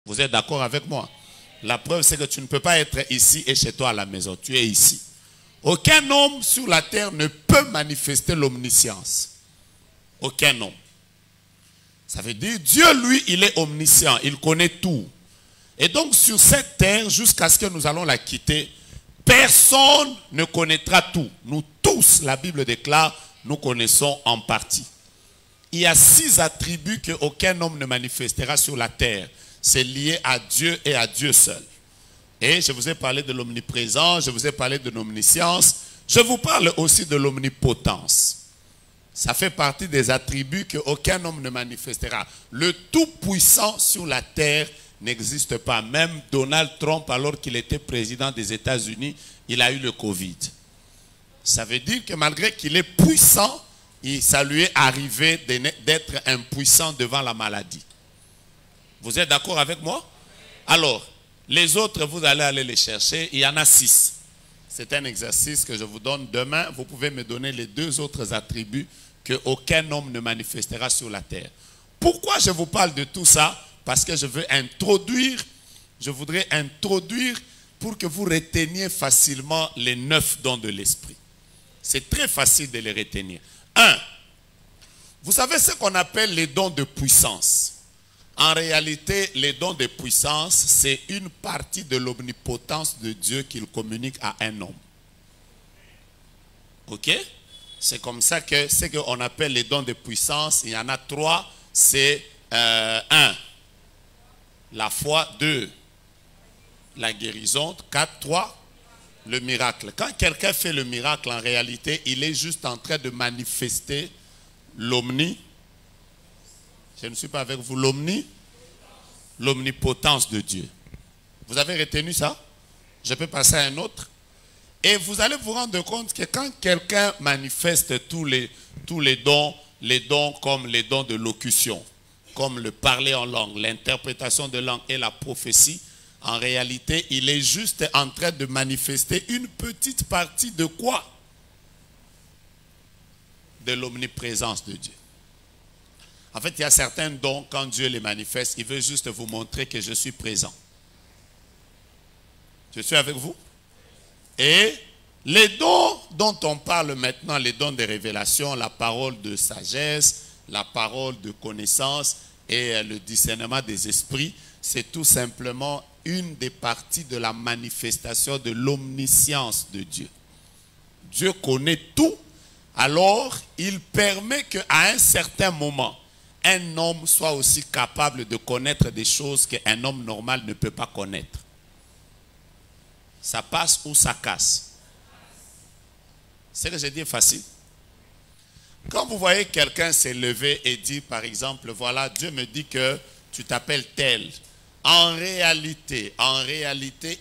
Vous êtes d'accord avec moi? La preuve, c'est que tu ne peux pas être ici et chez toi à la maison. Tu es ici. Aucun homme sur la terre ne peut manifester l'omniscience. Aucun homme. Ça veut dire, Dieu, lui, il est omniscient. Il connaît tout. Et donc, sur cette terre, jusqu'à ce que nous allons la quitter, personne ne connaîtra tout. Nous tous, la Bible déclare, nous connaissons en partie. Il y a 6 attributs qu'aucun homme ne manifestera sur la terre. C'est lié à Dieu et à Dieu seul. Et je vous ai parlé de l'omniprésence, je vous ai parlé de l'omniscience. Je vous parle aussi de l'omnipotence. Ça fait partie des attributs qu'aucun homme ne manifestera. Le tout-puissant sur la terre n'existe pas. Même Donald Trump, alors qu'il était président des États-Unis, il a eu le Covid. Ça veut dire que malgré qu'il est puissant, ça lui est arrivé d'être impuissant devant la maladie. Vous êtes d'accord avec moi? Alors, les autres, vous allez aller les chercher. Il y en a 6. C'est un exercice que je vous donne. Demain, vous pouvez me donner les 2 autres attributs qu'aucun homme ne manifestera sur la terre. Pourquoi je vous parle de tout ça? Parce que je voudrais introduire pour que vous reteniez facilement les 9 dons de l'esprit. C'est très facile de les retenir. 1. Vous savez ce qu'on appelle les dons de puissance. En réalité, les dons de puissance, c'est une partie de l'omnipotence de Dieu qu'il communique à un homme. Ok? C'est comme ça que ce qu'on appelle les dons de puissance, il y en a 3. C'est 1. La foi. 2. La guérison. 4. 3. Le miracle. Quand quelqu'un fait le miracle, en réalité, il est juste en train de manifester l'omni. Je ne suis pas avec vous. L'omnipotence de Dieu. Vous avez retenu ça? Je peux passer à un autre. Et vous allez vous rendre compte que quand quelqu'un manifeste tous les dons comme les dons de locution, comme le parler en langue, l'interprétation de langue et la prophétie, en réalité, il est juste en train de manifester une petite partie de quoi? De l'omniprésence de Dieu. En fait, il y a certains dons, quand Dieu les manifeste, il veut juste vous montrer que je suis présent. Je suis avec vous? Et les dons dont on parle maintenant, les dons de révélation, la parole de sagesse, la parole de connaissance et le discernement des esprits, c'est tout simplement une des parties de la manifestation de l'omniscience de Dieu. Dieu connaît tout, alors il permet qu'à un certain moment, un homme soit aussi capable de connaître des choses qu'un homme normal ne peut pas connaître. Ça passe ou ça casse? C'est que j'ai dit facile. Quand vous voyez quelqu'un s'est levé et dit, par exemple, voilà, Dieu me dit que tu t'appelles tel. En réalité,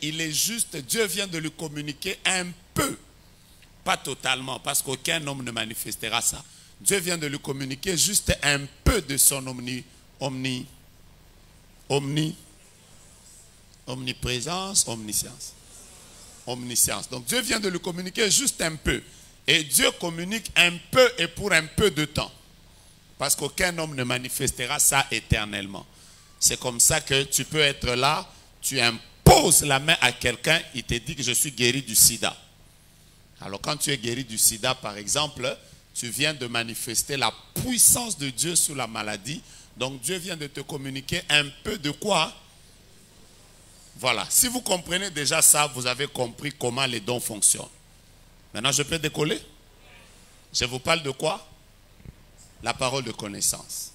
il est juste, Dieu vient de lui communiquer un peu. Pas totalement, parce qu'aucun homme ne manifestera ça. Dieu vient de lui communiquer juste un peu de son omniprésence, omniscience. Donc Dieu vient de lui communiquer juste un peu. Et Dieu communique un peu et pour un peu de temps. Parce qu'aucun homme ne manifestera ça éternellement. C'est comme ça que tu peux être là, tu imposes la main à quelqu'un, il te dit que je suis guéri du sida. Alors quand tu es guéri du sida, par exemple, tu viens de manifester la puissance de Dieu sur la maladie. Donc Dieu vient de te communiquer un peu de quoi? Voilà. Si vous comprenez déjà ça, vous avez compris comment les dons fonctionnent. Maintenant, je peux décoller? Je vous parle de quoi? La parole de connaissance.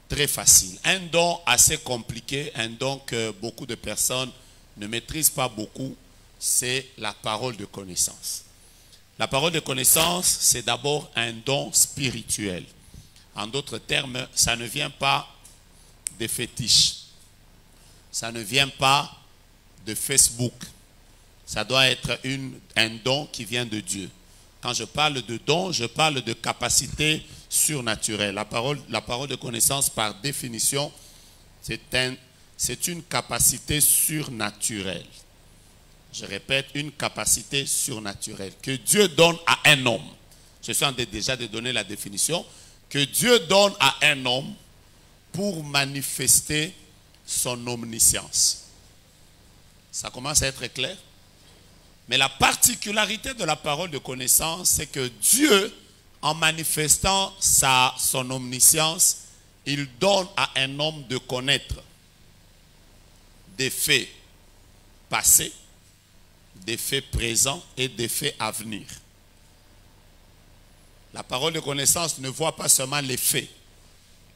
Très facile. Un don assez compliqué, un don que beaucoup de personnes ne maîtrisent pas beaucoup, c'est la parole de connaissance. La parole de connaissance, c'est d'abord un don spirituel. En d'autres termes, ça ne vient pas des fétiches. Ça ne vient pas de Facebook. Ça doit être un don qui vient de Dieu. Quand je parle de don, je parle de capacité surnaturelle. La parole de connaissance, par définition, c'est une capacité surnaturelle. Je répète, une capacité surnaturelle que Dieu donne à un homme. Je suis en train déjà de donner la définition. Que Dieu donne à un homme pour manifester son omniscience. Ça commence à être clair? Mais la particularité de la parole de connaissance, c'est que Dieu, en manifestant son omniscience, il donne à un homme de connaître des faits passés, des faits présents et des faits à venir. La parole de connaissance ne voit pas seulement les faits.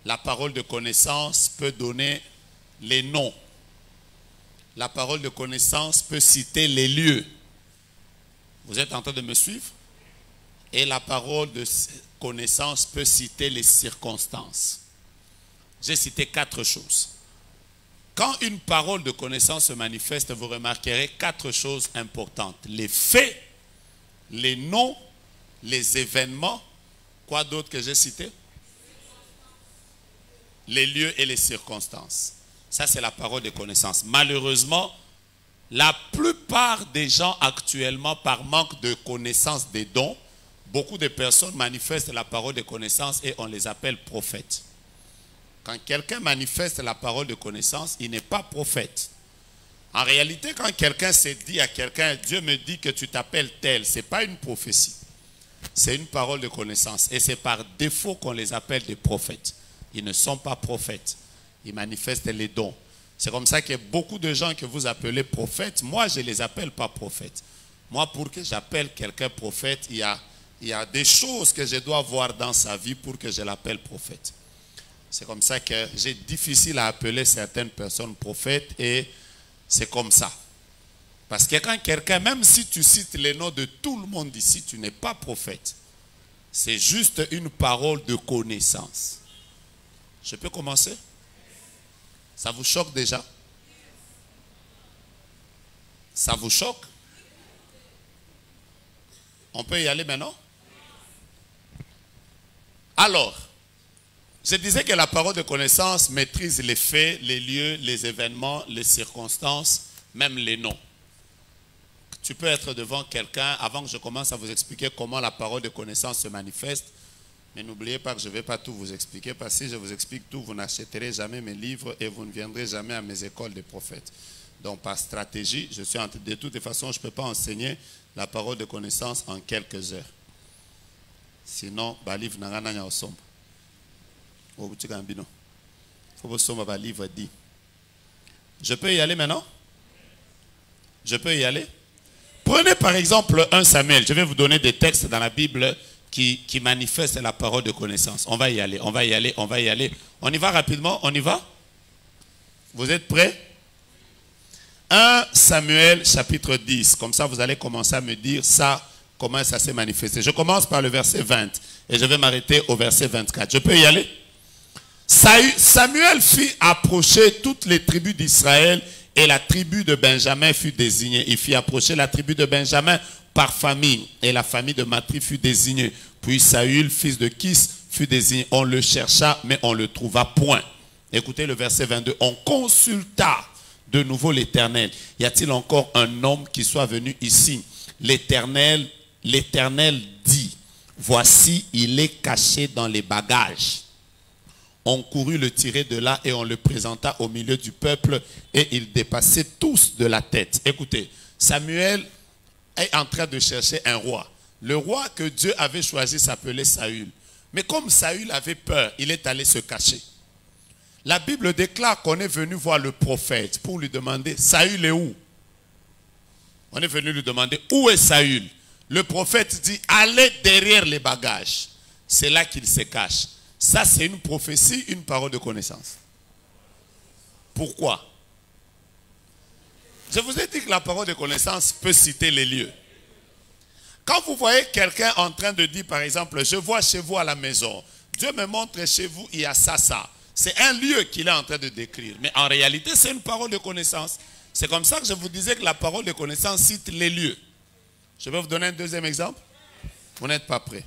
La parole de connaissance peut donner les noms. La parole de connaissance peut citer les lieux. Vous êtes en train de me suivre? Et la parole de connaissance peut citer les circonstances. J'ai cité 4 choses. Quand une parole de connaissance se manifeste, vous remarquerez 4 choses importantes. Les faits, les noms, les événements. Quoi d'autre que j'ai cité? Les lieux et les circonstances. Ça, c'est la parole de connaissance. Malheureusement, la plupart des gens actuellement, par manque de connaissance des dons, beaucoup de personnes manifestent la parole de connaissance et on les appelle prophètes. Quand quelqu'un manifeste la parole de connaissance, il n'est pas prophète. En réalité, quand quelqu'un se dit à quelqu'un, Dieu me dit que tu t'appelles tel, ce n'est pas une prophétie. C'est une parole de connaissance. Et c'est par défaut qu'on les appelle des prophètes. Ils ne sont pas prophètes. Ils manifestent les dons. C'est comme ça que beaucoup de gens que vous appelez prophètes, moi je ne les appelle pas prophètes. Moi, pour que j'appelle quelqu'un prophète, il y a des choses que je dois voir dans sa vie pour que je l'appelle prophète. C'est comme ça que j'ai difficile à appeler certaines personnes prophètes et c'est comme ça. Parce que quand quelqu'un, même si tu cites les noms de tout le monde ici, tu n'es pas prophète. C'est juste une parole de connaissance. Je peux commencer? Ça vous choque déjà? Ça vous choque? On peut y aller maintenant? Alors, je disais que la parole de connaissance maîtrise les faits, les lieux, les événements, les circonstances, même les noms. Tu peux être devant quelqu'un, avant que je commence à vous expliquer comment la parole de connaissance se manifeste, mais n'oubliez pas que je ne vais pas tout vous expliquer, parce que si je vous explique tout, vous n'achèterez jamais mes livres et vous ne viendrez jamais à mes écoles de prophètes. Donc par stratégie, de toute façon, je ne peux pas enseigner la parole de connaissance en quelques heures. Sinon, le livre n'a rien à sombre. Je peux y aller maintenant? Je peux y aller? Prenez par exemple 1 Samuel. Je vais vous donner des textes dans la Bible qui manifestent la parole de connaissance. On va y aller, on va y aller, on va y aller. On y va rapidement, on y va? Vous êtes prêts? 1 Samuel chapitre 10. Comme ça, vous allez commencer à me dire ça, comment ça s'est manifesté. Je commence par le verset 20 et je vais m'arrêter au verset 24. Je peux y aller? Samuel fit approcher toutes les tribus d'Israël et la tribu de Benjamin fut désignée. Il fit approcher la tribu de Benjamin par famille et la famille de Matri fut désignée. Puis Saül, fils de Kis, fut désigné. On le chercha, mais on ne le trouva point. Écoutez le verset 22. On consulta de nouveau l'Éternel. Y a-t-il encore un homme qui soit venu ici? L'Éternel dit, voici, il est caché dans les bagages. On courut le tirer de là et on le présenta au milieu du peuple et ils dépassaient tous de la tête. Écoutez, Samuel est en train de chercher un roi. Le roi que Dieu avait choisi s'appelait Saül. Mais comme Saül avait peur, il est allé se cacher. La Bible déclare qu'on est venu voir le prophète pour lui demander, Saül est où? On est venu lui demander, où est Saül? Le prophète dit, allez derrière les bagages. C'est là qu'il se cache. Ça, c'est une prophétie, une parole de connaissance. Pourquoi? Je vous ai dit que la parole de connaissance peut citer les lieux. Quand vous voyez quelqu'un en train de dire, par exemple, je vois chez vous à la maison, Dieu me montre chez vous, il y a ça, ça. C'est un lieu qu'il est en train de décrire. Mais en réalité, c'est une parole de connaissance. C'est comme ça que je vous disais que la parole de connaissance cite les lieux. Je vais vous donner un deuxième exemple. Vous n'êtes pas prêts.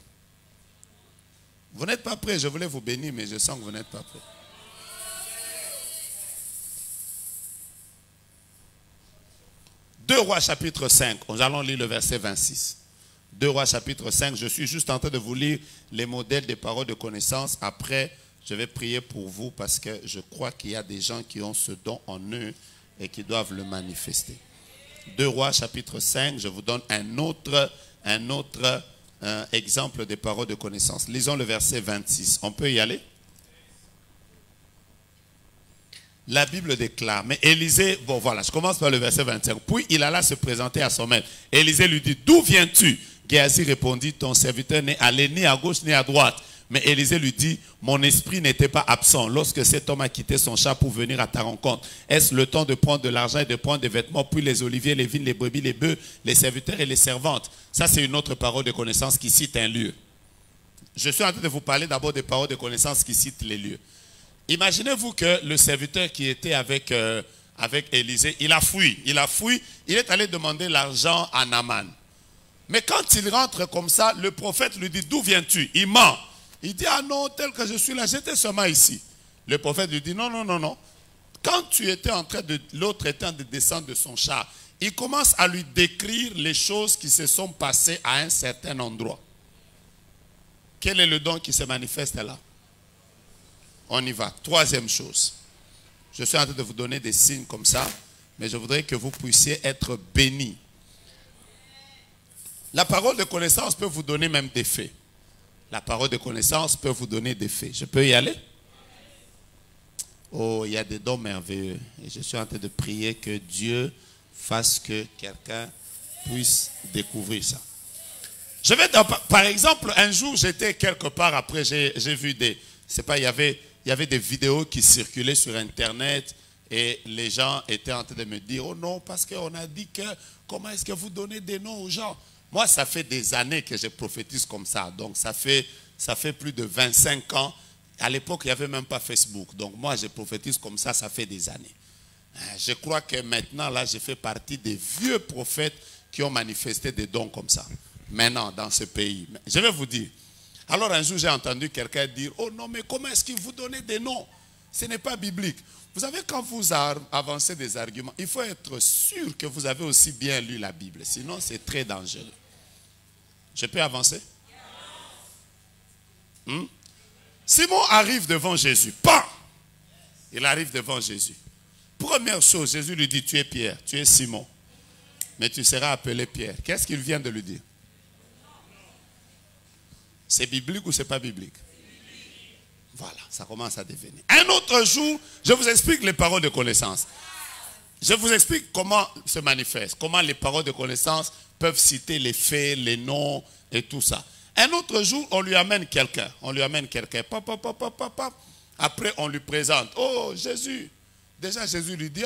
Vous n'êtes pas prêts. Je voulais vous bénir, mais je sens que vous n'êtes pas prêts. Deux Rois chapitre 5. Nous allons lire le verset 26. 2 Rois chapitre 5. Je suis juste en train de vous lire les modèles des paroles de connaissance. Après, Je vais prier pour vous parce que je crois qu'il y a des gens qui ont ce don en eux et qui doivent le manifester. 2 Rois chapitre 5, je vous donne un autre exemple des paroles de connaissance. Lisons le verset 26. On peut y aller? La Bible déclare, mais Élisée, bon voilà, je commence par le verset 25. Puis il alla se présenter à son maître. Élisée lui dit, d'où viens-tu? Géasi répondit, ton serviteur n'est allé ni à gauche ni à droite. Mais Élisée lui dit, mon esprit n'était pas absent lorsque cet homme a quitté son char pour venir à ta rencontre. Est-ce le temps de prendre de l'argent et de prendre des vêtements, puis les oliviers, les vignes, les brebis, les bœufs, les serviteurs et les servantes? Ça, c'est une autre parole de connaissance qui cite un lieu. Je suis en train de vous parler d'abord des paroles de connaissance qui citent les lieux. Imaginez-vous que le serviteur qui était avec Élisée, il a fui, il est allé demander l'argent à Naaman. Mais quand il rentre comme ça, le prophète lui dit, d'où viens-tu? Il ment. Il dit, ah non, tel que je suis là, j'étais seulement ici. Le prophète lui dit, non, non, non, non. Quand tu étais en train de, l'autre était en train de descendre de son char, il commence à lui décrire les choses qui se sont passées à un certain endroit. Quel est le don qui se manifeste là? On y va. Troisième chose. Je suis en train de vous donner des signes comme ça, mais je voudrais que vous puissiez être bénis. La parole de connaissance peut vous donner même des faits. La parole de connaissance peut vous donner des faits. Je peux y aller? Oh, il y a des dons merveilleux. Et je suis en train de prier que Dieu fasse que quelqu'un puisse découvrir ça. Je vais, par exemple, un jour, j'étais quelque part, après j'ai vu des... C'est pas, il y avait des vidéos qui circulaient sur Internet et les gens étaient en train de me dire, oh non, parce qu'on a dit que, comment est-ce que vous donnez des noms aux gens? Moi, ça fait des années que je prophétise comme ça. Donc, ça fait plus de 25 ans. À l'époque, il n'y avait même pas Facebook. Donc, moi, je prophétise comme ça fait des années. Je crois que maintenant, là, je fais partie des vieux prophètes qui ont manifesté des dons comme ça. Maintenant, dans ce pays. Je vais vous dire. Alors, un jour, j'ai entendu quelqu'un dire, oh non, mais comment est-ce qu'il vous donnez des noms? Ce n'est pas biblique. Vous savez, quand vous avancez des arguments, il faut être sûr que vous avez aussi bien lu la Bible. Sinon, c'est très dangereux. Je peux avancer? Simon arrive devant Jésus. Pan! Il arrive devant Jésus. Première chose, Jésus lui dit, tu es Pierre, tu es Simon. Mais tu seras appelé Pierre. Qu'est-ce qu'il vient de lui dire? C'est biblique ou c'est pas biblique? Voilà, ça commence à devenir. Un autre jour, je vous explique les paroles de connaissance. Je vous explique comment se manifeste, comment les paroles de connaissance peuvent citer les faits, les noms et tout ça. Un autre jour, on lui amène quelqu'un. Après, on lui présente. Oh, Jésus. Déjà, Jésus lui dit,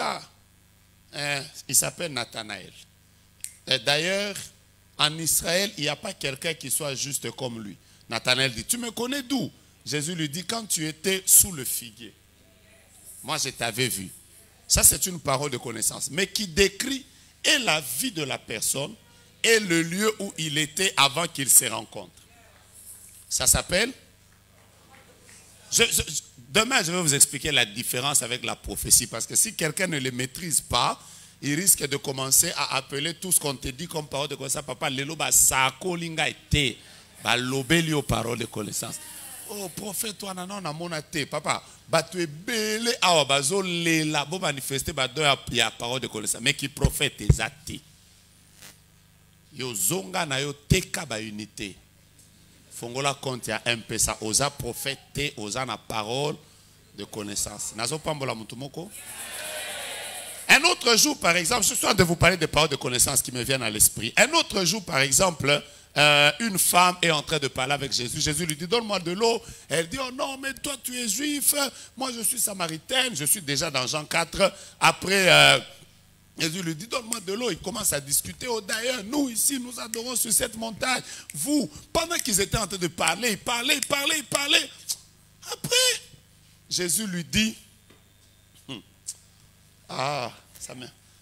il s'appelle Nathanaël. D'ailleurs, en Israël, il n'y a pas quelqu'un qui soit juste comme lui. Nathanaël dit, tu me connais d'où? Jésus lui dit, quand tu étais sous le figuier, moi je t'avais vu. Ça c'est une parole de connaissance, mais qui décrit et la vie de la personne et le lieu où il était avant qu'ils se rencontrent. Ça s'appelle... Demain je vais vous expliquer la différence avec la prophétie, parce que si quelqu'un ne les maîtrise pas, il risque de commencer à appeler tout ce qu'on te dit comme parole de connaissance. Papa, lelo ba sako linga ete, ba lobeli o parole de connaissance. Oh, prophète, toi, non, na monate, papa, ba tu es belé, awa, bazo lela, bo manifester, ba do ya parole de connaissance, mais qui prophète ezate. Yo zonga na yo teka ba unité. Fongola compte ya MP ça, oza prophète, oza na parole de connaissance. Nazo pambola mutumoko. Un autre jour, par exemple, je suis en train de vous parler des paroles de connaissance qui me viennent à l'esprit. Un autre jour, par exemple, une femme est en train de parler avec Jésus. Jésus lui dit, donne-moi de l'eau. Elle dit, oh non, mais toi tu es juif, moi je suis samaritaine, je suis déjà dans Jean 4. Après, Jésus lui dit, donne-moi de l'eau. Il commence à discuter. Oh d'ailleurs, nous ici, nous adorons sur cette montagne. Vous, pendant qu'ils étaient en train de parler, ils parlaient. Après, Jésus lui dit,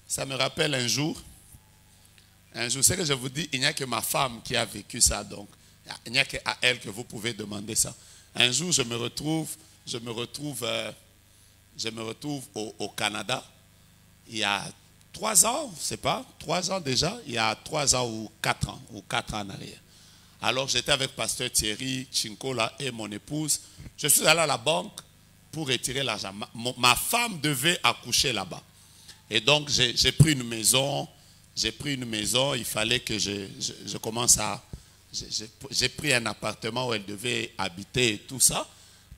ça me rappelle un jour, c'est que je vous dis, il n'y a que ma femme qui a vécu ça, donc il n'y a qu'à elle que vous pouvez demander ça. Un jour, je me retrouve au Canada, il y a 3 ans, je ne sais pas, 3 ans déjà, il y a 3 ans ou 4 ans en arrière. Alors j'étais avec pasteur Thierry Chinkola et mon épouse. Je suis allé à la banque pour retirer l'argent. Ma femme devait accoucher là-bas. Et donc j'ai pris une maison. Il fallait que je commence à... J'ai pris un appartement où elle devait habiter et tout ça.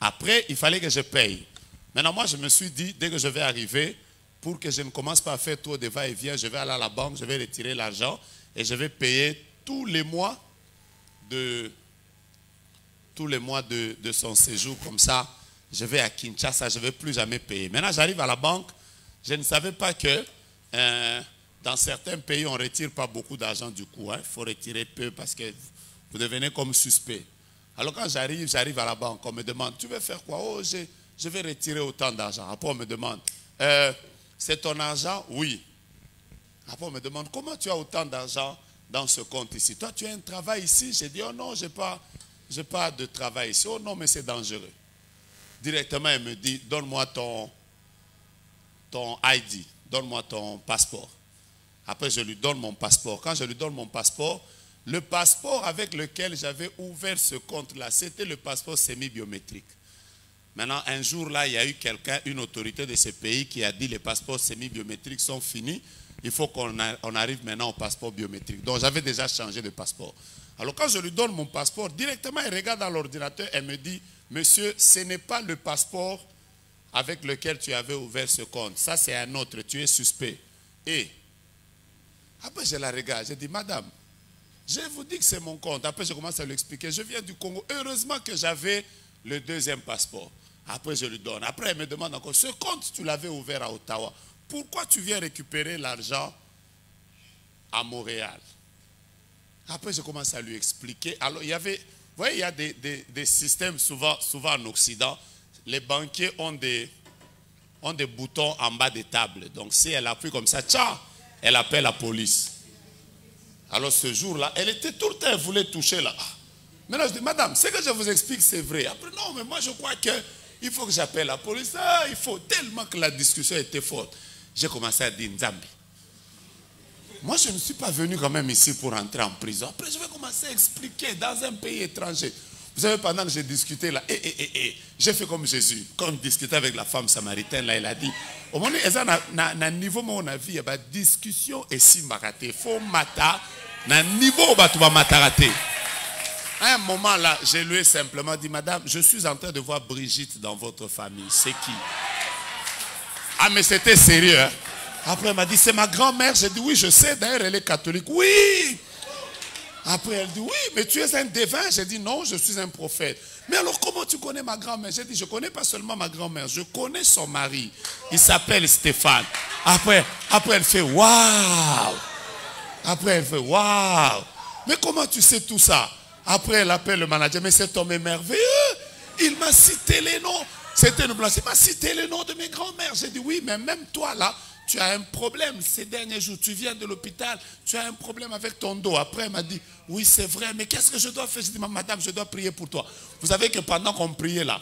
Après, il fallait que je paye. Maintenant, moi, je me suis dit, dès que je vais arriver, pour que je ne commence pas à faire trop de va-et-vient, je vais aller à la banque, je vais retirer l'argent et je vais payer tous les mois de son séjour. Comme ça, je vais à Kinshasa, je ne vais plus jamais payer. Maintenant, j'arrive à la banque, je ne savais pas que dans certains pays, on ne retire pas beaucoup d'argent du coup. Il faut retirer peu parce que vous devenez comme suspect. Alors quand j'arrive à la banque, on me demande, tu veux faire quoi? Oh, je vais retirer autant d'argent. Après, on me demande, c'est ton argent? Oui. Après, on me demande, comment tu as autant d'argent dans ce compte ici? Toi, tu as un travail ici? J'ai dit, oh non, je n'ai pas de travail ici. Oh non, mais c'est dangereux. Directement, elle me dit, donne-moi ton ID, donne-moi ton passeport. Après, je lui donne mon passeport. Quand je lui donne mon passeport, le passeport avec lequel j'avais ouvert ce compte-là, c'était le passeport semi-biométrique. Maintenant, un jour là, il y a eu quelqu'un, une autorité de ce pays qui a dit les passeports semi-biométriques sont finis. Il faut qu'on arrive maintenant au passeport biométrique. Donc, j'avais déjà changé de passeport. Alors, quand je lui donne mon passeport, directement, elle regarde dans l'ordinateur, elle me dit, monsieur, ce n'est pas le passeport avec lequel tu avais ouvert ce compte. Ça, c'est un autre, tu es suspect. Et après, je la regarde, je dis, madame, je vous dis que c'est mon compte. Après, je commence à lui expliquer. Je viens du Congo. Heureusement que j'avais le deuxième passeport. Après, je lui donne. Après, elle me demande encore, ce compte, tu l'avais ouvert à Ottawa. Pourquoi tu viens récupérer l'argent à Montréal? Après, je commence à lui expliquer. Alors, il y avait, vous voyez, il y a des systèmes souvent en Occident. Les banquiers ont des boutons en bas des tables. Donc, si elle appuie comme ça, tcha, elle appelle la police. Alors ce jour-là, elle était tout le temps, elle voulait toucher là. Maintenant je dis, madame, ce que je vous explique, c'est vrai. Après, non, mais moi je crois qu'il faut que j'appelle la police. Ah, il faut tellement que la discussion était forte. J'ai commencé à dire, Nzambi, moi je ne suis pas venu quand même ici pour entrer en prison. Après, je vais commencer à expliquer dans un pays étranger. Vous savez, pendant que j'ai discuté là, j'ai fait comme Jésus. Quand on discutait avec la femme samaritaine, là, elle a dit, au moment où niveau où on a vu, il y a une discussion et si maraté. Il faut mater, na niveau où tu vas matarater. À un moment là, je lui ai simplement dit, madame, je suis en train de voir Brigitte dans votre famille. C'est qui? Ah, mais c'était sérieux. Hein? Après, elle m'a dit, c'est ma grand-mère. J'ai dit, oui, je sais. D'ailleurs, elle est catholique. Oui. Après, elle dit, oui, mais tu es un devin. J'ai dit, non, je suis un prophète. Mais alors, comment tu connais ma grand-mère? J'ai dit, je ne connais pas seulement ma grand-mère, je connais son mari. Il s'appelle Stéphane. Après, elle fait, waouh. Après, elle fait, waouh. Mais comment tu sais tout ça? Après, elle appelle le manager, mais cet homme est merveilleux. Il m'a cité les noms. C'était une blanche. Il m'a cité les noms de mes grand-mères. J'ai dit, oui, mais même toi, là, tu as un problème ces derniers jours. Tu viens de l'hôpital, tu as un problème avec ton dos. Après, elle m'a dit, oui, c'est vrai, mais qu'est-ce que je dois faire? J'ai dit, madame, je dois prier pour toi. Vous savez que pendant qu'on priait là,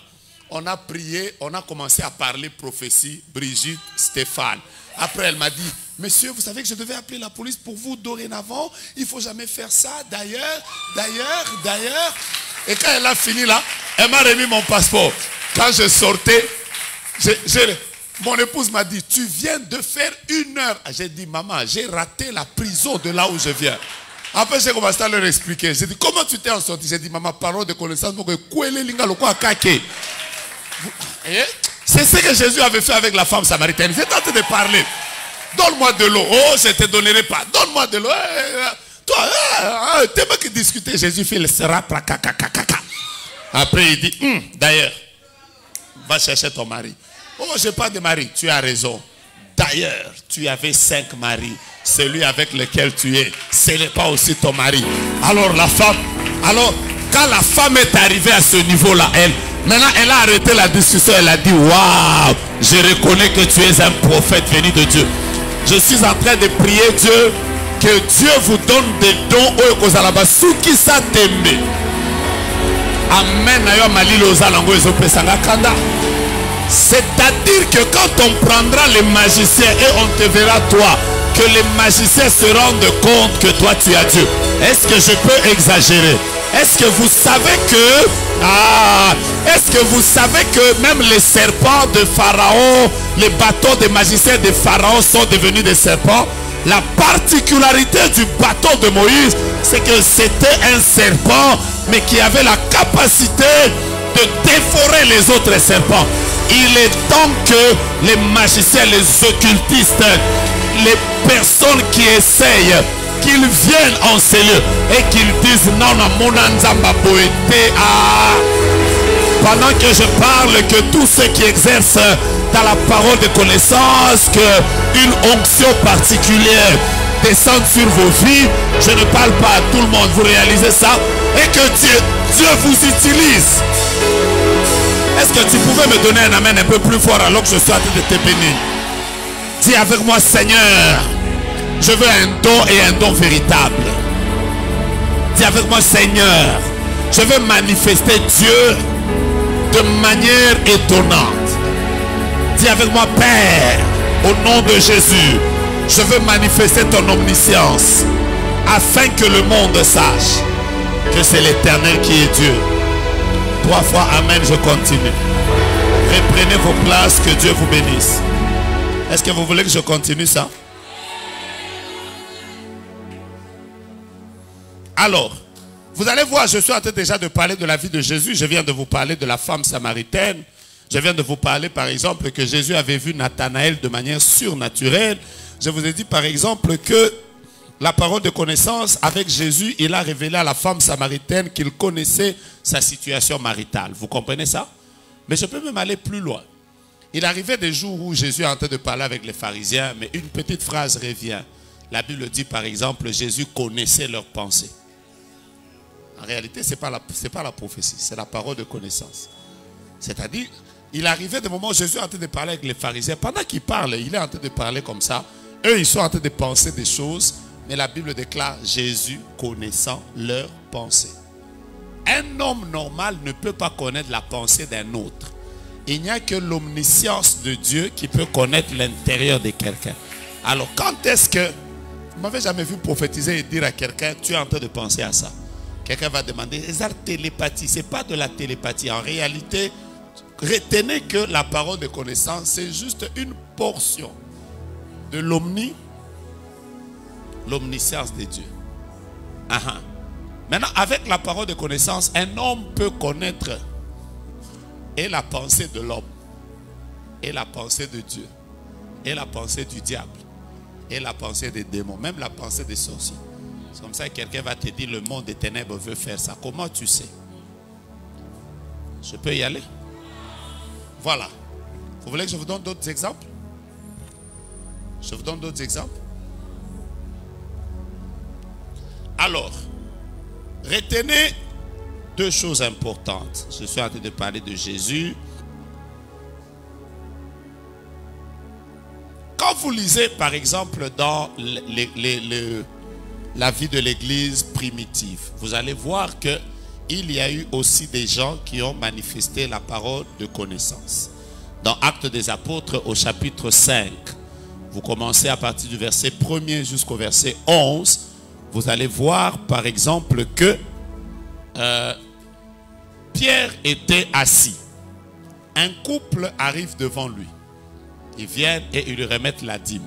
on a prié, on a commencé à parler prophétie, Brigitte, Stéphane. Après, elle m'a dit, monsieur, vous savez que je devais appeler la police pour vous dorénavant. Il ne faut jamais faire ça. D'ailleurs. Et quand elle a fini là, elle m'a remis mon passeport. Quand je sortais, mon épouse m'a dit, tu viens de faire 1 heure. J'ai dit, maman, j'ai raté la prison de là où je viens. Après, j'ai commencé à leur expliquer. J'ai dit, comment tu t'es en sorti? J'ai dit, maman, parole de connaissance. C'est ce que Jésus avait fait avec la femme samaritaine. J'ai tenté de parler. Donne-moi de l'eau. Oh, je ne te donnerai pas. Donne-moi de l'eau. Toi, t'es moi qui discutais. Jésus fait le sera. Après, il dit, d'ailleurs, va chercher ton mari. Oh, je n'ai pas de mari. Tu as raison. D'ailleurs, tu avais 5 maris. Celui avec lequel tu es, ce n'est pas aussi ton mari. Alors, quand la femme est arrivée à ce niveau-là, maintenant, elle a arrêté la discussion. Elle a dit, waouh, je reconnais que tu es un prophète venu de Dieu. Je suis en train de prier Dieu, que Dieu vous donne des dons. Amen. C'est-à-dire que quand on prendra les magiciens et on te verra toi, que les magiciens se rendent compte que toi tu as Dieu. Est-ce que je peux exagérer? Est-ce que vous savez que... est-ce que vous savez que même les serpents de Pharaon, les bâtons des magiciens de Pharaon sont devenus des serpents? La particularité du bâton de Moïse, c'est que c'était un serpent, mais qui avait la capacité de dévorer les autres serpents. Il est temps que les magiciens, les occultistes, les personnes qui essayent, qu'ils viennent en ces lieux et qu'ils disent non, non, mon anzamba poété. Pendant que je parle, que tous ceux qui exercent dans la parole de connaissance, qu'une onction particulière descende sur vos vies. Je ne parle pas à tout le monde, vous réalisez ça? Et que Dieu vous utilise. Est-ce que tu pouvais me donner un amen un peu plus fort alors que je suis en train de te bénir? Dis avec moi, Seigneur, je veux un don et un don véritable. Dis avec moi, Seigneur, je veux manifester Dieu de manière étonnante. Dis avec moi, Père, au nom de Jésus, je veux manifester ton omniscience afin que le monde sache que c'est l'Éternel qui est Dieu. 3 fois amen, je continue. Reprenez vos places, que Dieu vous bénisse. Est-ce que vous voulez que je continue ça? Alors, vous allez voir, je suis en train déjà de parler de la vie de Jésus. Je viens de vous parler de la femme samaritaine. Je viens de vous parler par exemple que Jésus avait vu Nathanaël de manière surnaturelle. Je vous ai dit par exemple que la parole de connaissance avec Jésus, il a révélé à la femme samaritaine qu'il connaissait sa situation maritale. Vous comprenez ça? Mais je peux même aller plus loin. Il arrivait des jours où Jésus est en train de parler avec les pharisiens, mais une petite phrase revient. La Bible dit par exemple, Jésus connaissait leurs pensées. En réalité, ce n'est pas la prophétie, c'est la parole de connaissance. C'est-à-dire, il arrivait des moments où Jésus est en train de parler avec les pharisiens. Pendant qu'il parle, il est en train de parler comme ça. Eux, ils sont en train de penser des choses. Mais la Bible déclare Jésus connaissant leurs pensées. Un homme normal ne peut pas connaître la pensée d'un autre. Il n'y a que l'omniscience de Dieu qui peut connaître l'intérieur de quelqu'un. Alors, quand est-ce que... Vous m'avez jamais vu prophétiser et dire à quelqu'un, tu es en train de penser à ça. Quelqu'un va demander, c'est la télépathie. Ce n'est pas de la télépathie. En réalité, retenez que la parole de connaissance, c'est juste une portion de l'omniscience de Dieu. Maintenant, avec la parole de connaissance, un homme peut connaître et la pensée de l'homme, et la pensée de Dieu, et la pensée du diable, et la pensée des démons, même la pensée des sorciers. C'est comme ça que quelqu'un va te dire, le monde des ténèbres veut faire ça. Comment tu sais? Je peux y aller? Voilà. Vous voulez que je vous donne d'autres exemples? Je vous donne d'autres exemples? Alors, retenez 2 choses importantes. Je suis en train de parler de Jésus. Quand vous lisez, par exemple, dans la vie de l'Église primitive, vous allez voir qu'il y a eu aussi des gens qui ont manifesté la parole de connaissance. Dans Actes des Apôtres, au chapitre 5, vous commencez à partir du verset 1er jusqu'au verset 11, vous allez voir par exemple que Pierre était assis. Un couple arrive devant lui. Ils viennent et ils lui remettent la dîme.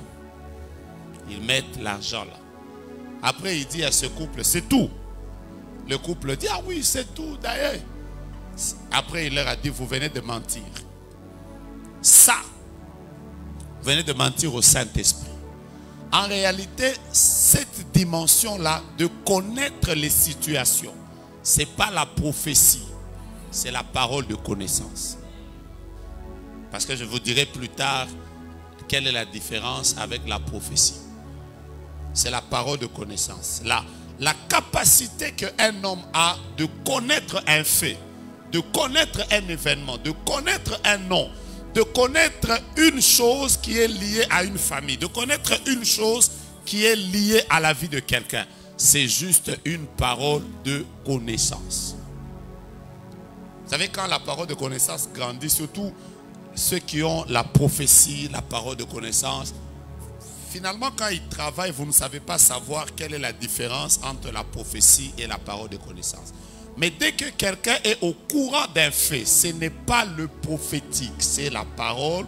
Ils mettent l'argent là. Après il dit à ce couple, c'est tout. Le couple dit, ah oui, c'est tout d'ailleurs. Après il leur a dit, vous venez de mentir. Ça, vous venez de mentir au Saint-Esprit. En réalité, cette dimension-là de connaître les situations, ce n'est pas la prophétie, c'est la parole de connaissance. Parce que je vous dirai plus tard quelle est la différence avec la prophétie. C'est la parole de connaissance. La capacité qu'un homme a de connaître un fait, de connaître un événement, de connaître un nom, de connaître une chose qui est liée à une famille, de connaître une chose qui est liée à la vie de quelqu'un. C'est juste une parole de connaissance. Vous savez, quand la parole de connaissance grandit, surtout ceux qui ont la prophétie, la parole de connaissance, Finalement, quand il travaille, vous ne savez pas savoir quelle est la différence entre la prophétie et la parole de connaissance. Mais dès que quelqu'un est au courant d'un fait, ce n'est pas le prophétique, c'est la parole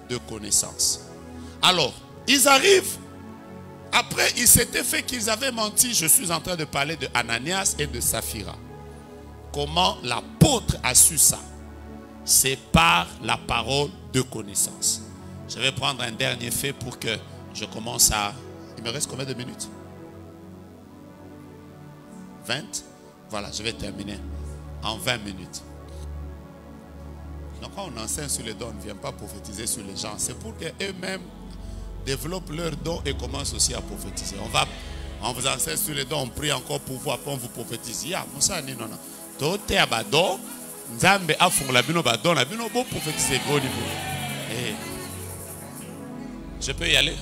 de connaissance. Alors, ils arrivent. Après, il s'était fait qu'ils avaient menti. Je suis en train de parler de Ananias et de Saphira. Comment l'apôtre a su ça? C'est par la parole de connaissance. Je vais prendre un dernier fait pour que je commence à... Il me reste combien de minutes? 20? Voilà, je vais terminer en 20 minutes. Donc quand on enseigne sur les dons, on ne vient pas prophétiser sur les gens. C'est pour qu'eux-mêmes développent leurs dons et commencent aussi à prophétiser. On vous enseigne sur les dons, on prie encore pour vous, après on vous prophétise. Ya, Moussa ni non. Tote abado, Nzambe afong la bino badon, la bino bon prophétiser au niveau. Je peux y aller?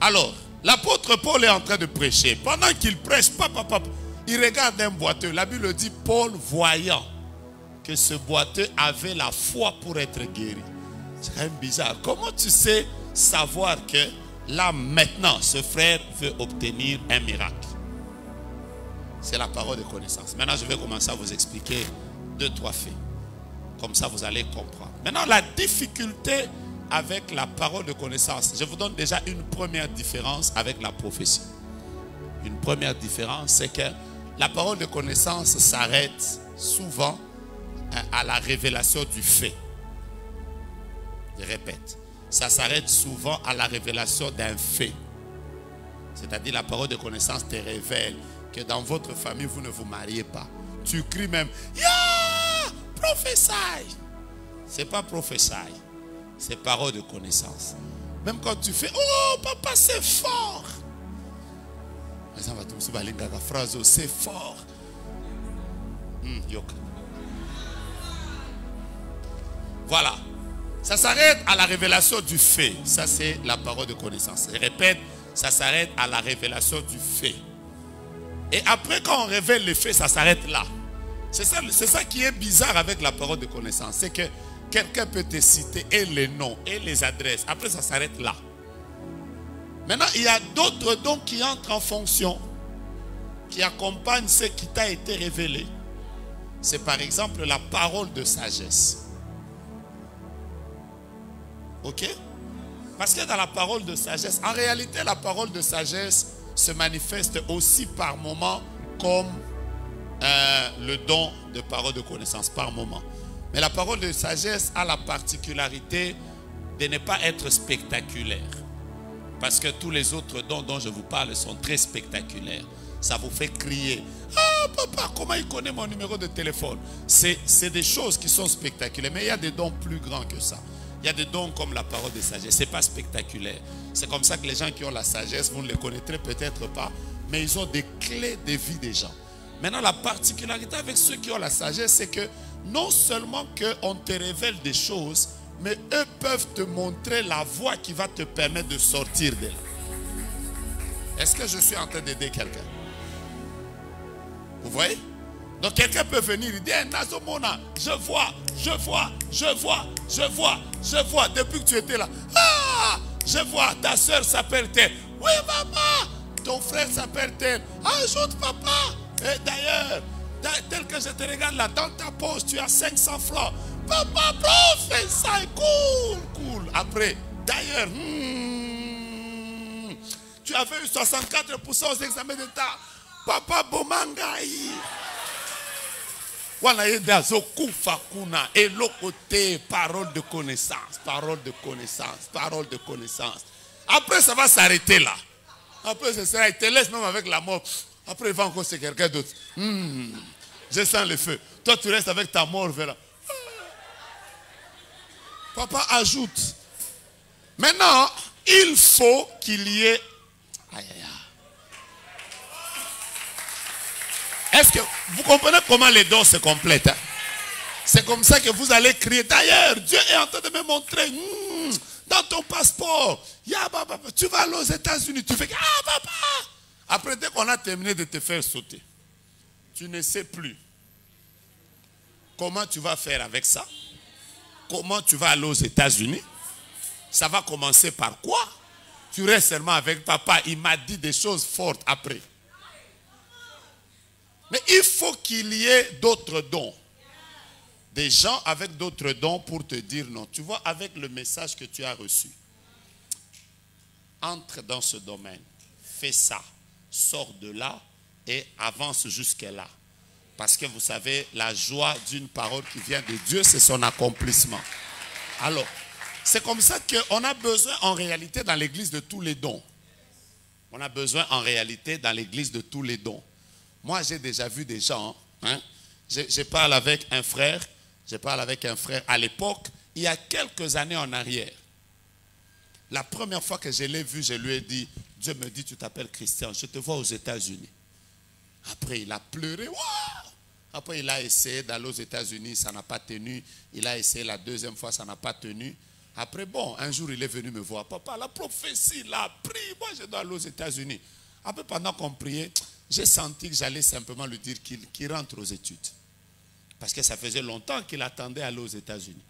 Alors, l'apôtre Paul est en train de prêcher. Pendant qu'il prêche, il regarde un boiteux. La Bible dit, Paul voyant que ce boiteux avait la foi pour être guéri. C'est quand même bizarre. Comment tu sais savoir que là maintenant, ce frère veut obtenir un miracle? C'est la parole de connaissance. Maintenant, je vais commencer à vous expliquer 2-3 faits. Comme ça, vous allez comprendre. Maintenant, la difficulté avec la parole de connaissance. Je vous donne déjà une première différence avec la prophétie. Une première différence, c'est que la parole de connaissance s'arrête souvent à la révélation du fait. Je répète, ça s'arrête souvent à la révélation d'un fait. C'est-à-dire la parole de connaissance te révèle que dans votre famille, vous ne vous mariez pas. Tu cries même, ya, prophétie. Ce n'est pas prophétie. C'est parole de connaissance. Même quand tu fais, oh papa c'est fort. C'est fort. Voilà. Ça s'arrête à la révélation du fait. Ça c'est la parole de connaissance. Je répète, ça s'arrête à la révélation du fait. Et après quand on révèle les faits, ça s'arrête là. C'est ça qui est bizarre avec la parole de connaissance. C'est que quelqu'un peut te citer et les noms et les adresses. Après, ça s'arrête là. Maintenant, il y a d'autres dons qui entrent en fonction, qui accompagnent ce qui t'a été révélé. C'est par exemple la parole de sagesse. Ok? Parce que dans la parole de sagesse, en réalité, la parole de sagesse se manifeste aussi par moment comme le don de parole de connaissance, par moment. Mais la parole de sagesse a la particularité de ne pas être spectaculaire. Parce que tous les autres dons dont je vous parle sont très spectaculaires. Ça vous fait crier. Ah papa, comment il connaît mon numéro de téléphone? C'est des choses qui sont spectaculaires. Mais il y a des dons plus grands que ça. Il y a des dons comme la parole de sagesse. Ce n'est pas spectaculaire. C'est comme ça que les gens qui ont la sagesse, vous ne les connaîtrez peut-être pas. Mais ils ont des clés de vie des gens. Maintenant, la particularité avec ceux qui ont la sagesse, c'est que non seulement qu'on te révèle des choses, mais eux peuvent te montrer la voie qui va te permettre de sortir de là. Est-ce que je suis en train d'aider quelqu'un? Vous voyez? Donc quelqu'un peut venir et dire, hey, Nazomona, je vois. Depuis que tu étais là, ah, je vois, ta soeur s'appelle tel. Oui, maman, ton frère s'appelle tel. Ajoute, papa. Et d'ailleurs, tel que je te regarde là, dans ta poche, tu as 500 francs. Papa, fais ça, cool. Après, d'ailleurs, tu avais eu 64% aux examens d'État. Papa, Bomangaï. Voilà, et l'autre côté, parole de connaissance. Après, ça va s'arrêter là. Après, ça sera, il te laisse même avec la mort. Après, il va encore c'est quelqu'un d'autre. Je sens le feu. Toi, tu restes avec ta mort. Vers là. Papa ajoute. Maintenant, il faut qu'il y ait... Est-ce que vous comprenez comment les dons se complètent? Hein? C'est comme ça que vous allez crier. D'ailleurs, Dieu est en train de me montrer dans ton passeport. Tu vas aller aux États-Unis. Tu fais papa. Après, dès qu'on a terminé de te faire sauter, tu ne sais plus comment tu vas faire avec ça. Comment tu vas aller aux États-Unis. Ça va commencer par quoi? Tu restes seulement avec papa. Il m'a dit des choses fortes après. Mais il faut qu'il y ait d'autres dons. Des gens avec d'autres dons pour te dire non. Tu vois, avec le message que tu as reçu, entre dans ce domaine, fais ça, sors de là et avance jusqu'à là. Parce que vous savez, la joie d'une parole qui vient de Dieu, c'est son accomplissement. Alors, c'est comme ça qu'on a besoin en réalité dans l'église de tous les dons. On a besoin en réalité dans l'église de tous les dons. Moi, j'ai déjà vu des gens, je parle avec un frère à l'époque, il y a quelques années en arrière. La première fois que je l'ai vu, je lui ai dit, Dieu me dit, tu t'appelles Christian, je te vois aux États-Unis. Après, il a pleuré. Wow! Après, il a essayé d'aller aux États-Unis, ça n'a pas tenu. Il a essayé la deuxième fois, ça n'a pas tenu. Après, bon, un jour, il est venu me voir. Papa, la prophétie, l'a pris. Moi, je dois aller aux États-Unis. Après, pendant qu'on priait, j'ai senti que j'allais simplement lui dire qu'il rentre aux études. Parce que ça faisait longtemps qu'il attendait aller aux États-Unis.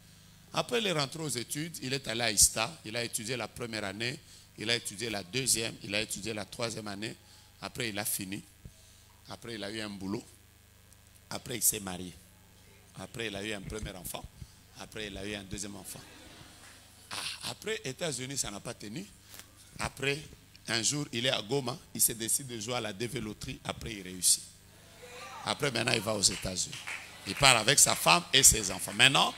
Après, il est rentré aux études. Il est allé à ISTA. Il a étudié la première année. Il a étudié la deuxième. Il a étudié la troisième année. Après, il a fini. Après, il a eu un boulot. Après, il s'est marié. Après, il a eu un premier enfant. Après, il a eu un deuxième enfant. Après, États-Unis, ça n'a pas tenu. Après, un jour, il est à Goma. Il s'est décidé de jouer à la dévéloterie. Après, il réussit. Après, maintenant, il va aux États-Unis. Il part avec sa femme et ses enfants. Maintenant,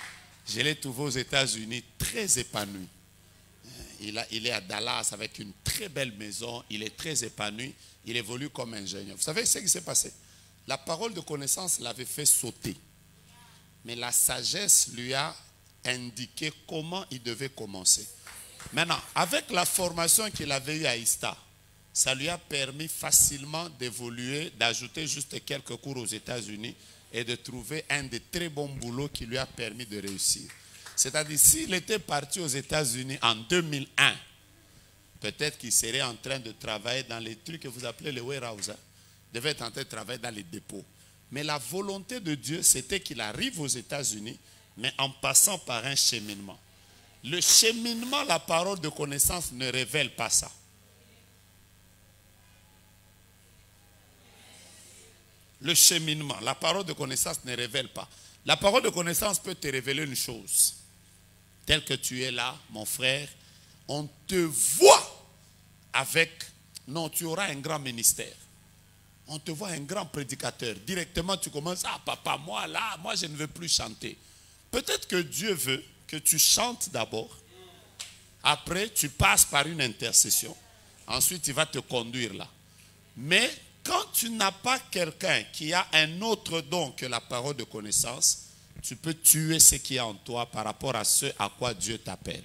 je l'ai trouvé aux États-Unis très épanoui. Il est à Dallas avec une très belle maison. Il est très épanoui. Il évolue comme ingénieur. Vous savez ce qui s'est passé? La parole de connaissance l'avait fait sauter. Mais la sagesse lui a indiqué comment il devait commencer. Maintenant, avec la formation qu'il avait eue à ISTA, ça lui a permis facilement d'évoluer, d'ajouter juste quelques cours aux États-Unis et de trouver un de très bons boulots qui lui a permis de réussir. C'est-à-dire, s'il était parti aux États-Unis en 2001, peut-être qu'il serait en train de travailler dans les trucs que vous appelez les warehouses. Il devait être en train de travailler dans les dépôts. Mais la volonté de Dieu, c'était qu'il arrive aux États-Unis, mais en passant par un cheminement. Le cheminement, la parole de connaissance ne révèle pas ça. Le cheminement, la parole de connaissance ne révèle pas. La parole de connaissance peut te révéler une chose. Tel que tu es là, mon frère, on te voit avec... Non, tu auras un grand ministère. On te voit un grand prédicateur. Directement, tu commences, ah papa, moi je ne veux plus chanter. Peut-être que Dieu veut que tu chantes d'abord. Après, tu passes par une intercession. Ensuite, il va te conduire là. Mais quand tu n'as pas quelqu'un qui a un autre don que la parole de connaissance, tu peux tuer ce qui est en toi par rapport à ce à quoi Dieu t'appelle.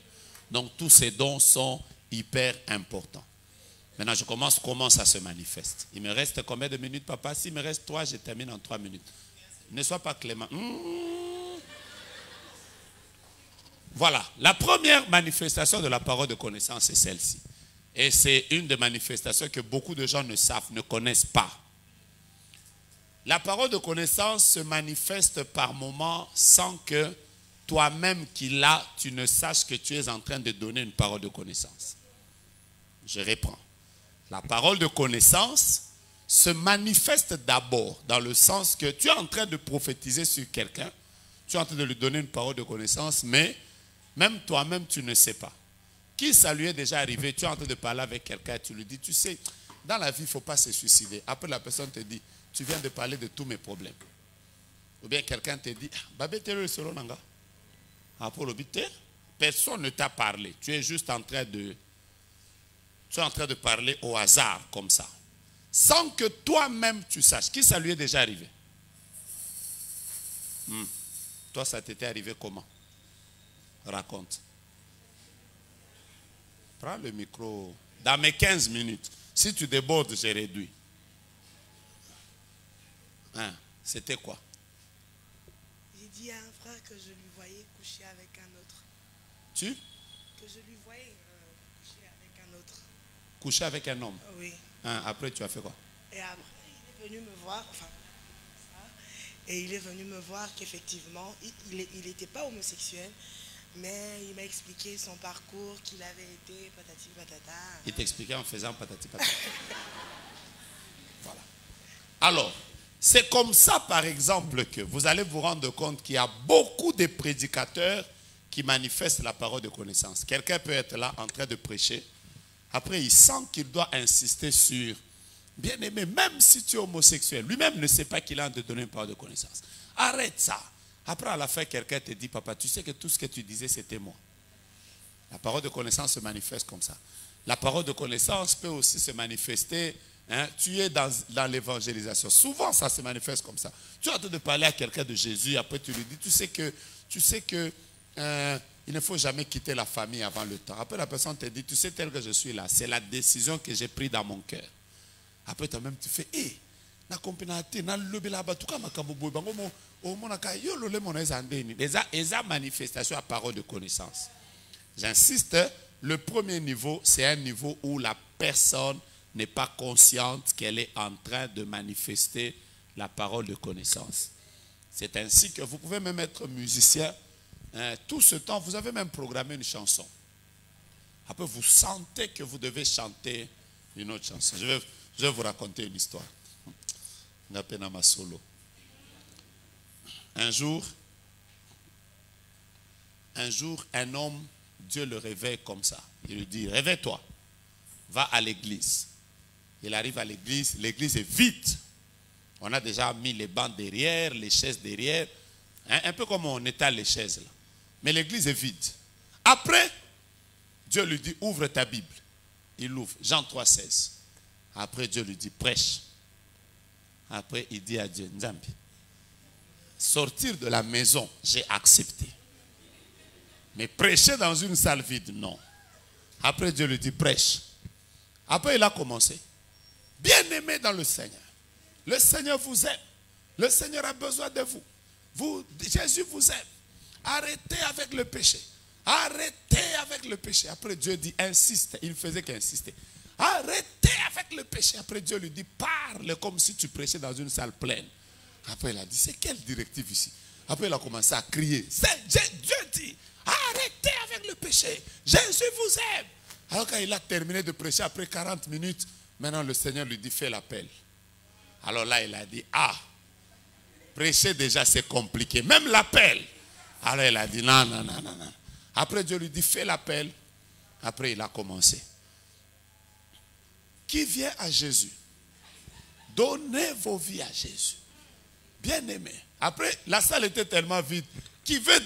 Donc, tous ces dons sont hyper importants. Maintenant, je commence comment ça se manifeste. Il me reste combien de minutes, papa? S'il me reste 3, je termine en 3 minutes. Ne sois pas clément. Voilà. La première manifestation de la parole de connaissance, c'est celle-ci. Et c'est une des manifestations que beaucoup de gens ne savent, ne connaissent pas. La parole de connaissance se manifeste par moments sans que toi-même qui l'as, tu ne saches que tu es en train de donner une parole de connaissance. Je reprends. La parole de connaissance se manifeste d'abord dans le sens que tu es en train de prophétiser sur quelqu'un, tu es en train de lui donner une parole de connaissance, mais même toi-même, tu ne sais pas. Qui ça lui est déjà arrivé? Tu es en train de parler avec quelqu'un, tu lui dis, tu sais, dans la vie, il ne faut pas se suicider. Après, la personne te dit, tu viens de parler de tous mes problèmes. Ou bien quelqu'un te dit, personne ne t'a parlé. Tu es juste en train de... Tu es en train de parler au hasard, comme ça. Sans que toi-même tu saches. Qui ça lui est déjà arrivé? Toi, ça t'était arrivé comment? Raconte. Prends le micro. Dans mes 15 minutes. Si tu débordes, j'ai réduit. C'était quoi? J'ai dit à un frère que je lui voyais coucher avec un autre. Tu? Que je lui voyais coucher avec un autre. Coucher avec un homme? Oui. Après, tu as fait quoi? Et après, il est venu me voir, et il est venu me voir qu'effectivement, il n'était pas homosexuel, Mais il m'a expliqué son parcours, qu'il avait été patati patata. Il t'expliquait en faisant patati patata. Voilà. Alors, c'est comme ça, par exemple, que vous allez vous rendre compte qu'il y a beaucoup de prédicateurs qui manifestent la parole de connaissance. Quelqu'un peut être là en train de prêcher. Après, il sent qu'il doit insister sur, bien aimé, même si tu es homosexuel, lui-même ne sait pas qu'il a en train de donner une parole de connaissance. Arrête ça. Après, à la fin, quelqu'un te dit, papa, tu sais que tout ce que tu disais, c'était moi. La parole de connaissance se manifeste comme ça. La parole de connaissance peut aussi se manifester. Tu es dans l'évangélisation. Souvent, ça se manifeste comme ça. Tu es en train de parler à quelqu'un de Jésus, après tu lui dis, tu sais que il ne faut jamais quitter la famille avant le temps. Après, la personne te dit, tu sais, tel que je suis là, c'est la décision que j'ai prise dans mon cœur. Après, toi-même, tu fais, des manifestations à parole de connaissance. J'insiste, le premier niveau, c'est un niveau où la personne n'est pas consciente qu'elle est en train de manifester la parole de connaissance. C'est ainsi que vous pouvez même être musicien. Tout ce temps, vous avez même programmé une chanson. Après, vous sentez que vous devez chanter une autre chanson. Je vais vous raconter une histoire. Un jour, un homme, Dieu le réveille comme ça. Il lui dit, réveille-toi, va à l'église. Il arrive à l'église, l'église est vide. On a déjà mis les bancs derrière, les chaises derrière. Un peu comme on étale les chaises là. Mais l'église est vide. Après, Dieu lui dit, ouvre ta Bible. Il l'ouvre, Jean 3,16. Après, Dieu lui dit, prêche. Après, il dit à Dieu, Nzambi, sortir de la maison, j'ai accepté. Mais prêcher dans une salle vide, non. Après, Dieu lui dit, prêche. Après, il a commencé. Bien-aimé dans le Seigneur. Le Seigneur vous aime. Le Seigneur a besoin de vous. Jésus vous aime. Arrêtez avec le péché. Arrêtez avec le péché. Après, Dieu dit, insiste. Il ne faisait qu'insister. Arrêtez avec le péché. Après, Dieu lui dit, parle comme si tu prêchais dans une salle pleine. Après, il a dit, c'est quelle directive ici? Après, il a commencé à crier. Dieu dit, arrêtez avec le péché. Jésus vous aime. Alors, quand il a terminé de prêcher, après 40 minutes, maintenant le Seigneur lui dit, fais l'appel. Alors là, il a dit, prêcher déjà, c'est compliqué. Même l'appel. Alors, il a dit, non. Après, Dieu lui dit, fais l'appel. Après, il a commencé. Qui vient à Jésus? Donnez vos vies à Jésus. Bien-aimé. Après, la salle était tellement vide qu'il veut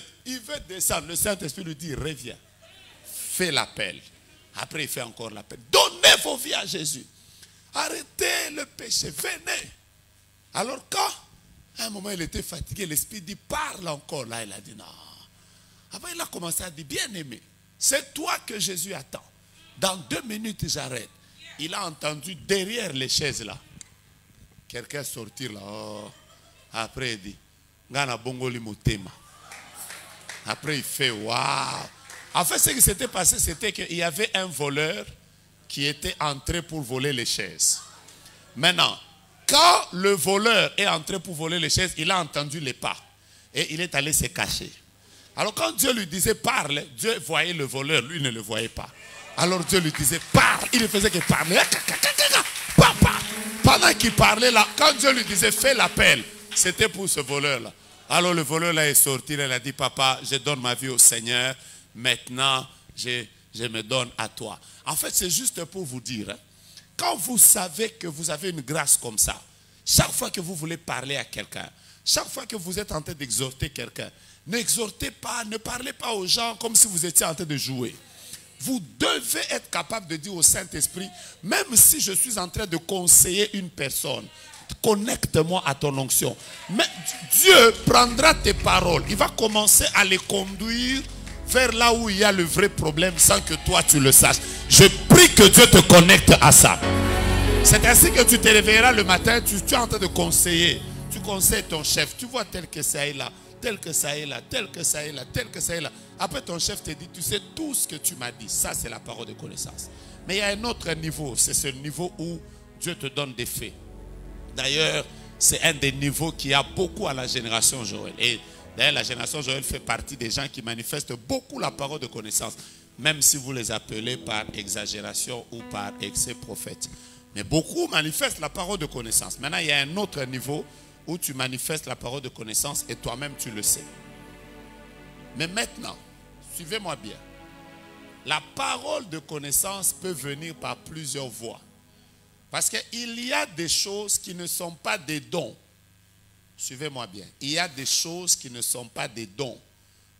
descendre. Le Saint-Esprit lui dit, reviens. Fais l'appel. Après, il fait encore l'appel. Donnez vos vies à Jésus. Arrêtez le péché. Venez. Alors quand, à un moment, il était fatigué, l'Esprit dit, parle encore. Là, il a dit, non. Après, il a commencé à dire, bien-aimé, c'est toi que Jésus attend. Dans 2 minutes, j'arrête. Il a entendu derrière les chaises là. Quelqu'un sortir là. Après, il dit, Ngana bongoli motema. Après, il fait, waouh. En fait, ce qui s'était passé, c'était qu'il y avait un voleur qui était entré pour voler les chaises. Maintenant, quand le voleur est entré pour voler les chaises, il a entendu les pas. Et il est allé se cacher. Alors quand Dieu lui disait parle, Dieu voyait le voleur, lui ne le voyait pas. Alors Dieu lui disait parle, il ne faisait que parler. Pendant qu'il parlait là, quand Dieu lui disait fais l'appel, c'était pour ce voleur là. Alors le voleur là est sorti, il a dit papa, je donne ma vie au Seigneur, maintenant je me donne à toi. En fait c'est juste pour vous dire, quand vous savez que vous avez une grâce comme ça, chaque fois que vous voulez parler à quelqu'un, chaque fois que vous êtes en train d'exhorter quelqu'un, n'exhortez pas, ne parlez pas aux gens comme si vous étiez en train de jouer. Vous devez être capable de dire au Saint-Esprit, même si je suis en train de conseiller une personne, connecte-moi à ton onction. Mais Dieu prendra tes paroles, il va commencer à les conduire vers là où il y a le vrai problème sans que toi tu le saches. Je prie que Dieu te connecte à ça. C'est ainsi que tu te réveilleras le matin, tu es en train de conseiller. Tu conseilles ton chef, tu vois tel que ça est là. Tel que ça est là, tel que ça est là, tel que ça est là. Après ton chef te dit, tu sais tout ce que tu m'as dit. Ça c'est la parole de connaissance. Mais il y a un autre niveau, c'est ce niveau où Dieu te donne des faits. D'ailleurs, c'est un des niveaux qui a beaucoup à la génération Joël. Et D'ailleurs, la génération Joël fait partie des gens qui manifestent beaucoup la parole de connaissance, même si vous les appelez par exagération ou par excès prophète. Mais beaucoup manifestent la parole de connaissance. Maintenant, il y a un autre niveau où tu manifestes la parole de connaissance et toi-même tu le sais. Mais maintenant, suivez-moi bien. La parole de connaissance peut venir par plusieurs voies. Parce qu'il y a des choses qui ne sont pas des dons. Suivez-moi bien. Il y a des choses qui ne sont pas des dons,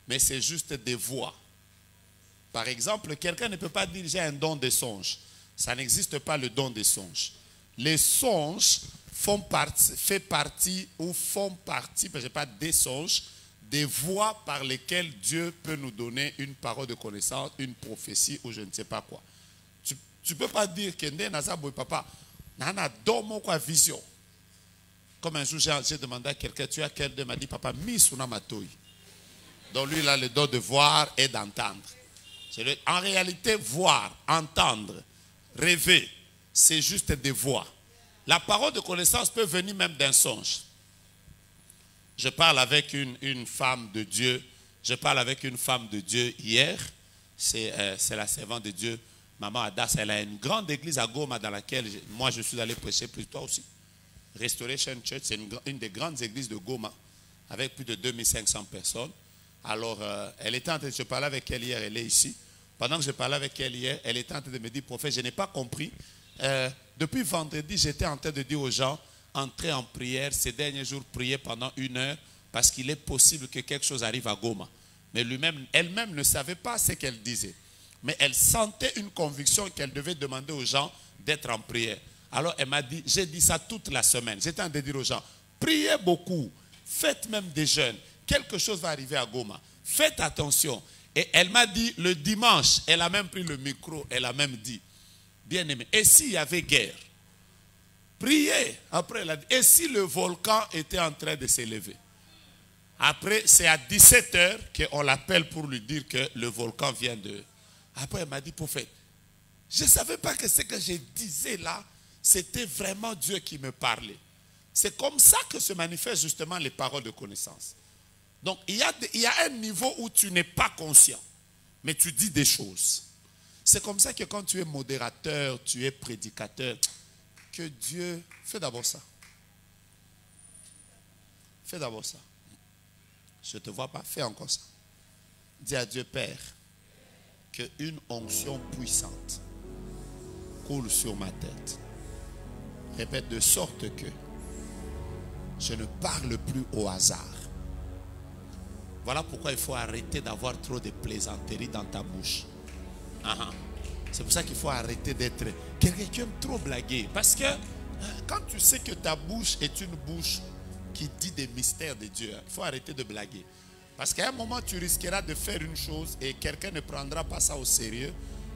mais c'est juste des voies. Par exemple, quelqu'un ne peut pas dire j'ai un don des songes. Ça n'existe pas le don des songes. Les songes font partie, je ne sais pas des songes, des voies par lesquelles Dieu peut nous donner une parole de connaissance, une prophétie ou je ne sais pas quoi. Tu ne peux pas dire que papa, nana donne quoi vision. Comme un jour j'ai demandé à quelqu'un, tu as quel don? Il m'a dit papa, misuna matoi. Donc lui il a le don de voir et d'entendre. En réalité, voir, entendre, rêver, c'est juste des voix. La parole de connaissance peut venir même d'un songe. Je parle avec une femme de Dieu. Je parle avec une femme de Dieu hier. C'est la servante de Dieu, Maman Adas. Elle a une grande église à Goma dans laquelle moi je suis allé prêcher, plus toi aussi. Restoration Church, c'est une des grandes églises de Goma, avec plus de 2500 personnes. Alors, elle était en train de se parler avec elle hier, elle est ici. Pendant que je parlais avec elle hier, elle était en train de me dire, prophète, je n'ai pas compris. Depuis vendredi, j'étais en train de dire aux gens, entrez en prière, ces derniers jours, priez pendant 1 heure, parce qu'il est possible que quelque chose arrive à Goma. Mais elle-même ne savait pas ce qu'elle disait. Mais elle sentait une conviction qu'elle devait demander aux gens d'être en prière. Alors elle m'a dit, j'ai dit ça toute la semaine. J'étais en train de dire aux gens, priez beaucoup, faites même des jeûnes. Quelque chose va arriver à Goma. Faites attention. Et elle m'a dit, le dimanche, elle a même pris le micro, elle a même dit, bien aimé, et s'il y avait guerre? Priez. Après, elle a dit, et si le volcan était en train de s'élever? Après, c'est à 17 h qu'on l'appelle pour lui dire que le volcan vient de... Après, elle m'a dit, prophète, je ne savais pas que ce que je disais là, c'était vraiment Dieu qui me parlait. C'est comme ça que se manifestent justement les paroles de connaissance. Donc, il y a un niveau où tu n'es pas conscient, mais tu dis des choses. C'est comme ça que quand tu es modérateur, tu es prédicateur, que Dieu... Fais d'abord ça. Fais d'abord ça. Je ne te vois pas, fais encore ça. Dis à Dieu, Père, qu'une onction puissante coule sur ma tête. Répète, de sorte que je ne parle plus au hasard. Voilà pourquoi il faut arrêter d'avoir trop de plaisanteries dans ta bouche. C'est pour ça qu'il faut arrêter d'être quelqu'un qui aime trop blaguer. Parce que quand tu sais que ta bouche est une bouche qui dit des mystères de Dieu, il faut arrêter de blaguer. Parce qu'à un moment, tu risqueras de faire une chose et quelqu'un ne prendra pas ça au sérieux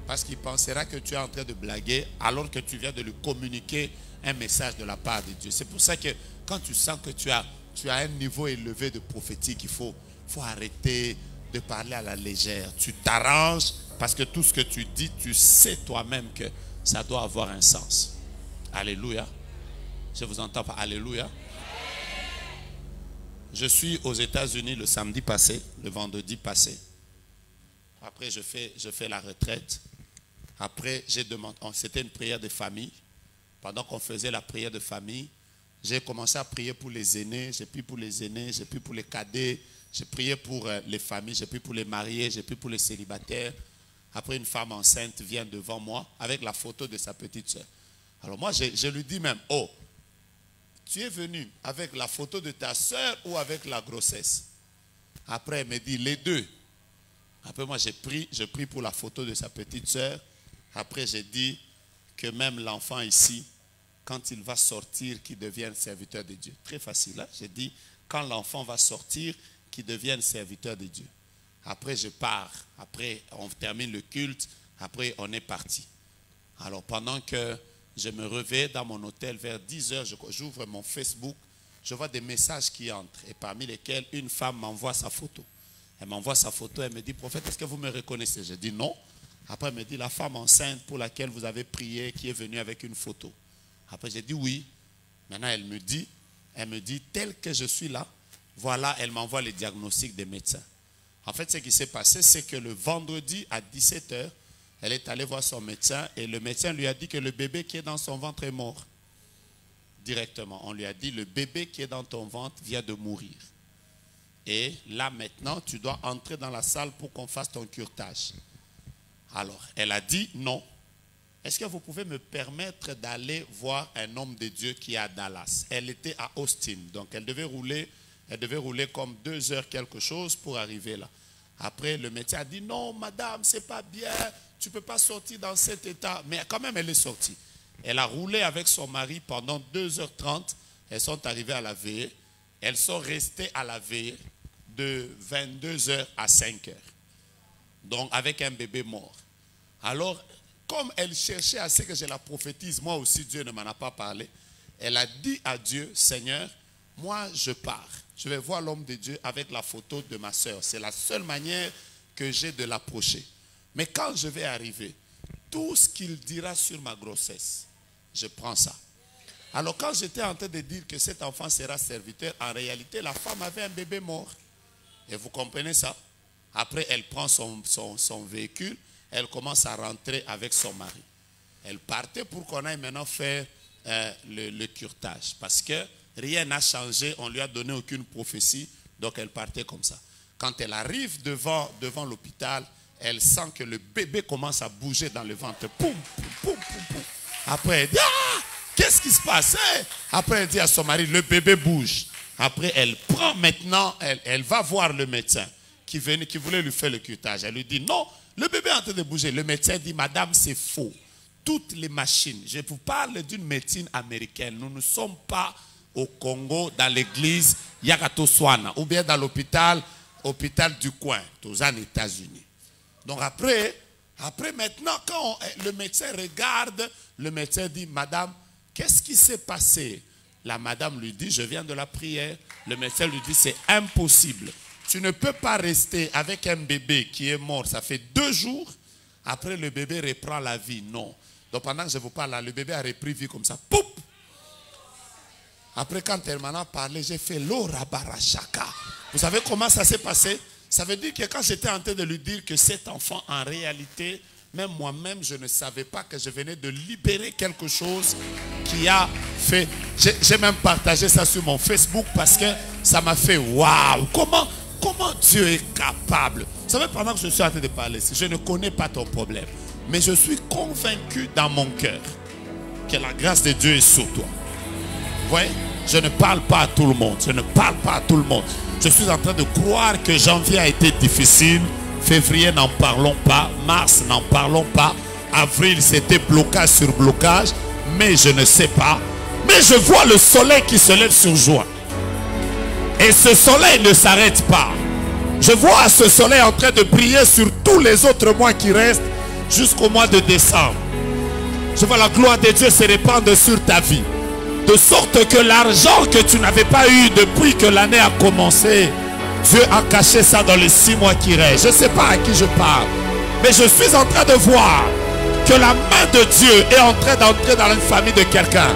parce qu'il pensera que tu es en train de blaguer alors que tu viens de lui communiquer un message de la part de Dieu. C'est pour ça que quand tu sens que tu as un niveau élevé de prophétique, il faut arrêter de parler à la légère. Tu t'arranges parce que tout ce que tu dis, tu sais toi-même que ça doit avoir un sens. Alléluia. Je vous entends pas. Alléluia. Je suis aux États-Unis le samedi passé, le vendredi passé. Après, je fais la retraite. Après, j'ai demandé, c'était une prière de famille. Pendant qu'on faisait la prière de famille, j'ai commencé à prier pour les aînés. J'ai prié pour les aînés, j'ai prié pour les cadets, j'ai prié pour les familles, j'ai prié pour les mariés, j'ai prié pour les célibataires. Après, une femme enceinte vient devant moi avec la photo de sa petite soeur. Alors moi, je lui dis même, oh, tu es venu avec la photo de ta soeur ou avec la grossesse? Après, elle me dit, les deux. Après, moi, je prie pour la photo de sa petite soeur. Après, j'ai dit que même l'enfant ici, quand il va sortir, qu'il devienne serviteur de Dieu. Très facile, hein? J'ai dit, quand l'enfant va sortir, qu'il devienne serviteur de Dieu. Après, je pars. Après, on termine le culte. Après, on est parti. Alors, pendant que je me réveille dans mon hôtel vers 10 h, j'ouvre mon Facebook, je vois des messages qui entrent. Et parmi lesquels, une femme m'envoie sa photo. Elle m'envoie sa photo, elle me dit, prophète, est-ce que vous me reconnaissez? Je dis non. Après, elle me dit, la femme enceinte pour laquelle vous avez prié, qui est venue avec une photo. Après, j'ai dit oui. Maintenant, elle me dit, tel que je suis là, Voilà, elle m'envoie le diagnostic des médecins. En fait, ce qui s'est passé, c'est que le vendredi à 17 h, elle est allée voir son médecin et le médecin lui a dit que le bébé qui est dans son ventre est mort. Directement, on lui a dit, le bébé qui est dans ton ventre vient de mourir. Et là, maintenant, tu dois entrer dans la salle pour qu'on fasse ton curetage. Alors, elle a dit non. Est-ce que vous pouvez me permettre d'aller voir un homme de Dieu qui est à Dallas? Elle était à Austin, donc elle devait rouler comme 2 heures quelque chose pour arriver là. Après, le médecin a dit non, madame, c'est pas bien, tu ne peux pas sortir dans cet état. Mais quand même, elle est sortie. Elle a roulé avec son mari pendant 2h30. Elles sont arrivées à la veillée. Elles sont restées à la veillée de 22 h à 5 h. Donc, avec un bébé mort. Alors, comme elle cherchait à ce que je la prophétise, moi aussi, Dieu ne m'en a pas parlé. Elle a dit à Dieu, Seigneur, moi, je pars. Je vais voir l'homme de Dieu avec la photo de ma soeur. C'est la seule manière que j'ai de l'approcher. Mais quand je vais arriver, tout ce qu'il dira sur ma grossesse, je prends ça. Alors, quand j'étais en train de dire que cet enfant sera serviteur, en réalité, la femme avait un bébé mort. Et vous comprenez ça? Après, elle prend son véhicule, elle commence à rentrer avec son mari. Elle partait pour qu'on aille maintenant faire le curetage. Parce que rien n'a changé, on ne lui a donné aucune prophétie, donc elle partait comme ça. Quand elle arrive devant l'hôpital, elle sent que le bébé commence à bouger dans le ventre. Poum, poum, poum, poum, poum. Après, elle dit, ah, qu'est-ce qui se passe? Après, elle dit à son mari, le bébé bouge. Après, elle prend maintenant, elle va voir le médecin qui voulait lui faire le curetage. Elle lui dit, non, le bébé est en train de bouger. Le médecin dit, madame, c'est faux. Toutes les machines, je vous parle d'une médecine américaine. Nous ne sommes pas au Congo, dans l'église Yakato Swana, ou bien dans l'hôpital du coin, aux États-Unis. Donc après maintenant, quand le médecin regarde, le médecin dit, madame, qu'est-ce qui s'est passé? La madame lui dit, je viens de la prière. Le médecin lui dit, c'est impossible. Tu ne peux pas rester avec un bébé qui est mort, ça fait 2 jours. Après, le bébé reprend la vie. Non. Donc pendant que je vous parle là, le bébé a repris vie comme ça. Poup! Après, quand elle m'en a parlé, j'ai fait l'ora barachaka. Vous savez comment ça s'est passé? Ça veut dire que quand j'étais en train de lui dire que cet enfant, en réalité, même moi-même, je ne savais pas que je venais de libérer quelque chose qui a fait... J'ai même partagé ça sur mon Facebook parce que ça m'a fait waouh! Comment Dieu est capable? Vous savez, pendant que je suis en train de parler, je ne connais pas ton problème, mais je suis convaincu dans mon cœur que la grâce de Dieu est sur toi. Vous voyez? Je ne parle pas à tout le monde. Je ne parle pas à tout le monde. Je suis en train de croire que janvier a été difficile. Février, n'en parlons pas. Mars, n'en parlons pas. Avril, c'était blocage sur blocage. Mais je ne sais pas. Mais je vois le soleil qui se lève sur juin. Et ce soleil ne s'arrête pas. Je vois ce soleil en train de briller sur tous les autres mois qui restent jusqu'au mois de décembre. Je vois la gloire de Dieu se répandre sur ta vie. De sorte que l'argent que tu n'avais pas eu depuis que l'année a commencé, Dieu a caché ça dans les 6 mois qui restent. Je ne sais pas à qui je parle. Mais je suis en train de voir que la main de Dieu est en train d'entrer dans une famille de quelqu'un.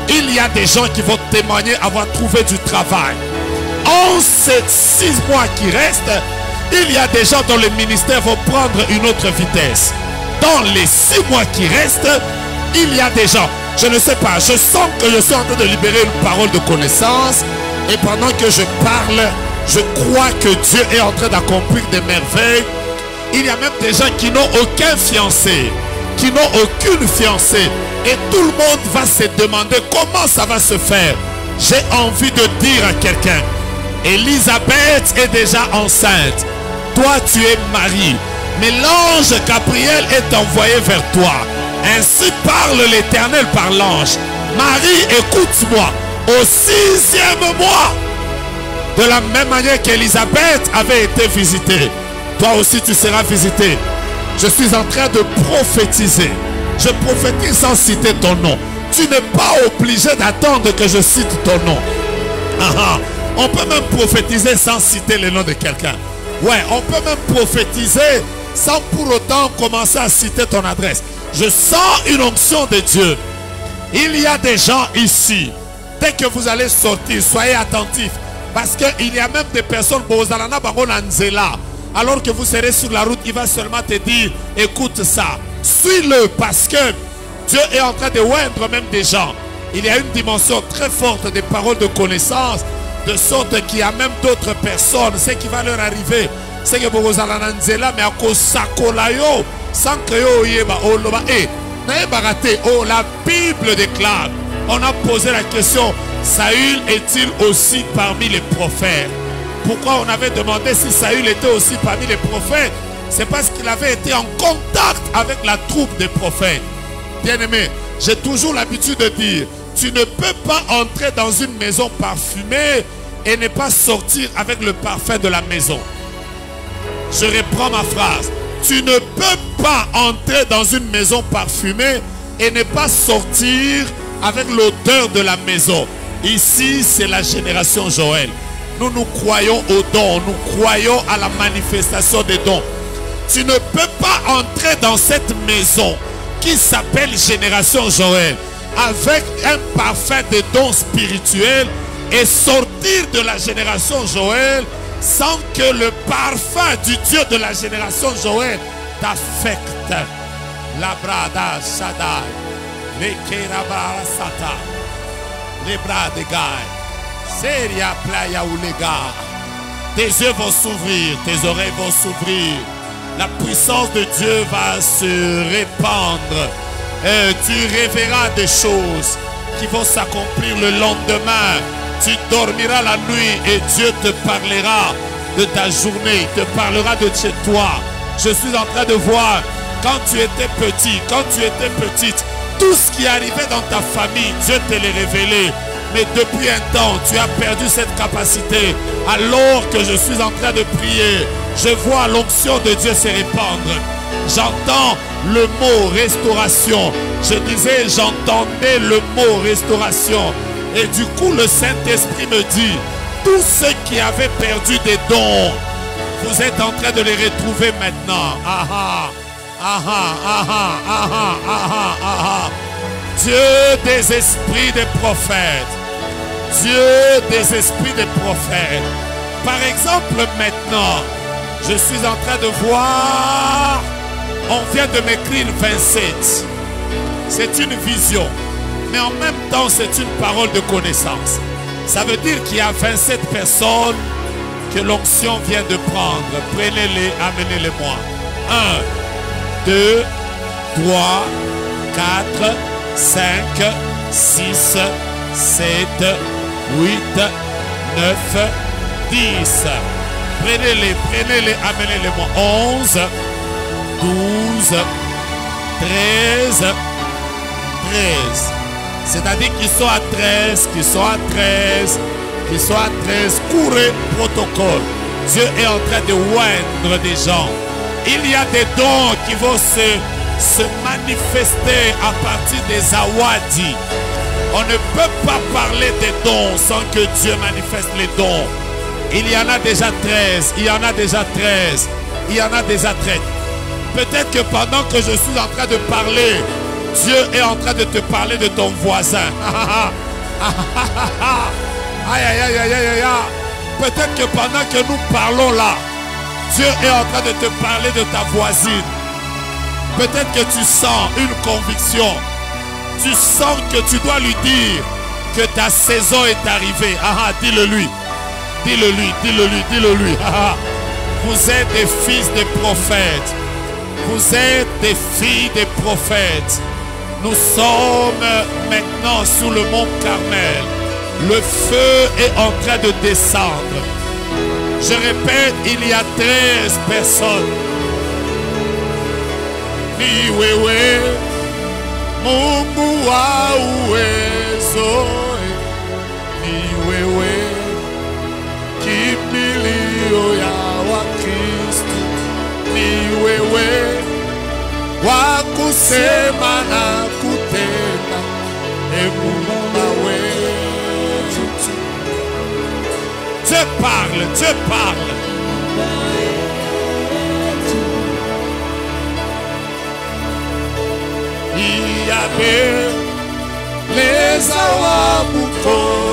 Il y a des gens qui vont témoigner avoir trouvé du travail. En ces 6 mois qui restent, il y a des gens dont le ministère vont prendre une autre vitesse. Dans les 6 mois qui restent, il y a des gens... Je ne sais pas, je sens que je suis en train de libérer une parole de connaissance. Et pendant que je parle, je crois que Dieu est en train d'accomplir des merveilles. Il y a même des gens qui n'ont aucun fiancé, qui n'ont aucune fiancée. Et tout le monde va se demander comment ça va se faire. J'ai envie de dire à quelqu'un, Élisabeth est déjà enceinte. Toi, tu es marié. Mais l'ange Gabriel est envoyé vers toi. Ainsi parle l'Éternel par l'ange. Marie, écoute-moi. Au 6e mois, de la même manière qu'Élisabeth avait été visitée, toi aussi tu seras visité. Je suis en train de prophétiser. Je prophétise sans citer ton nom. Tu n'es pas obligé d'attendre que je cite ton nom. On peut même prophétiser sans citer le nom de quelqu'un. Ouais, on peut même prophétiser sans pour autant commencer à citer ton adresse. Je sens une onction de Dieu. Il y a des gens ici. Dès que vous allez sortir, soyez attentifs. Parce qu'il y a même des personnes, alors que vous serez sur la route, il va seulement te dire, écoute ça, suis-le, parce que Dieu est en train de oindre même des gens. Il y a une dimension très forte des paroles de connaissance, de sorte qu'il y a même d'autres personnes, ce qui va leur arriver, c'est que vous allez en Nzela, mais à cause sakolayo, sans que yo yeba oloba. Et la Bible déclare, on a posé la question, Saül est-il aussi parmi les prophètes? Pourquoi on avait demandé si Saül était aussi parmi les prophètes? C'est parce qu'il avait été en contact avec la troupe des prophètes. Bien-aimé, j'ai toujours l'habitude de dire, tu ne peux pas entrer dans une maison parfumée et ne pas sortir avec le parfum de la maison. Je reprends ma phrase. Tu ne peux pas entrer dans une maison parfumée et ne pas sortir avec l'odeur de la maison. Ici, c'est la génération Joël. Nous croyons aux dons, nous croyons à la manifestation des dons. Tu ne peux pas entrer dans cette maison qui s'appelle génération Joël avec un parfum de dons spirituels et sortir de la génération Joël sans que le parfum du Dieu de la génération Joël t'affecte. La brada Shaddai, les Kerabara Sata, les bras des gars, Seria Playa ou les gars. Tes yeux vont s'ouvrir, tes oreilles vont s'ouvrir. La puissance de Dieu va se répandre. Tu rêveras des choses qui vont s'accomplir le lendemain. Tu dormiras la nuit et Dieu te parlera de ta journée, il te parlera de chez toi. Je suis en train de voir, quand tu étais petit, quand tu étais petite, tout ce qui arrivait dans ta famille, Dieu te l'a révélé. Mais depuis un temps, tu as perdu cette capacité. Alors que je suis en train de prier, je vois l'onction de Dieu se répandre. J'entends le mot restauration. Je disais, j'entendais le mot restauration. Et du coup, le Saint-Esprit me dit, tous ceux qui avaient perdu des dons, vous êtes en train de les retrouver maintenant. Aha, aha, aha, aha, aha, aha. Dieu des esprits des prophètes. Dieu des esprits des prophètes. Par exemple, maintenant, je suis en train de voir, on vient de m'écrire 27. C'est une vision. Mais en même temps, c'est une parole de connaissance. Ça veut dire qu'il y a 27 personnes que l'onction vient de prendre. Prenez-les, amenez-les-moi. 1, 2, 3, 4, 5, 6, 7, 8, 9, 10. Prenez-les, prenez-les, amenez-les-moi. 11, 12, 13, 13. C'est-à-dire qu'ils sont à 13, qu'ils sont à 13, qu'ils sont à 13. Courez, protocole. Dieu est en train de oindre des gens. Il y a des dons qui vont se manifester à partir des awadi. On ne peut pas parler des dons sans que Dieu manifeste les dons. Il y en a déjà 13, il y en a déjà 13, il y en a déjà 13. Peut-être que pendant que je suis en train de parler, Dieu est en train de te parler de ton voisin. Aïe, aïe, aïe, aïe, aïe, aïe. Peut-être que pendant que nous parlons là, Dieu est en train de te parler de ta voisine. Peut-être que tu sens une conviction. Tu sens que tu dois lui dire que ta saison est arrivée. Dis-le lui. Dis-le lui, dis-le lui, dis-le lui. Vous êtes des fils des prophètes. Vous êtes des filles des prophètes. Nous sommes maintenant sous le mont Carmel. Le feu est en train de descendre. Je répète, il y a 13 personnes. Ni wewe, Mungu wa uwezo. Ni wewe, kimbilio ya Wakristo. Ni wewe, wa kusema na kutenda. Mungu wetu. Dieu parle, Dieu parle. Il y avait les awabuko.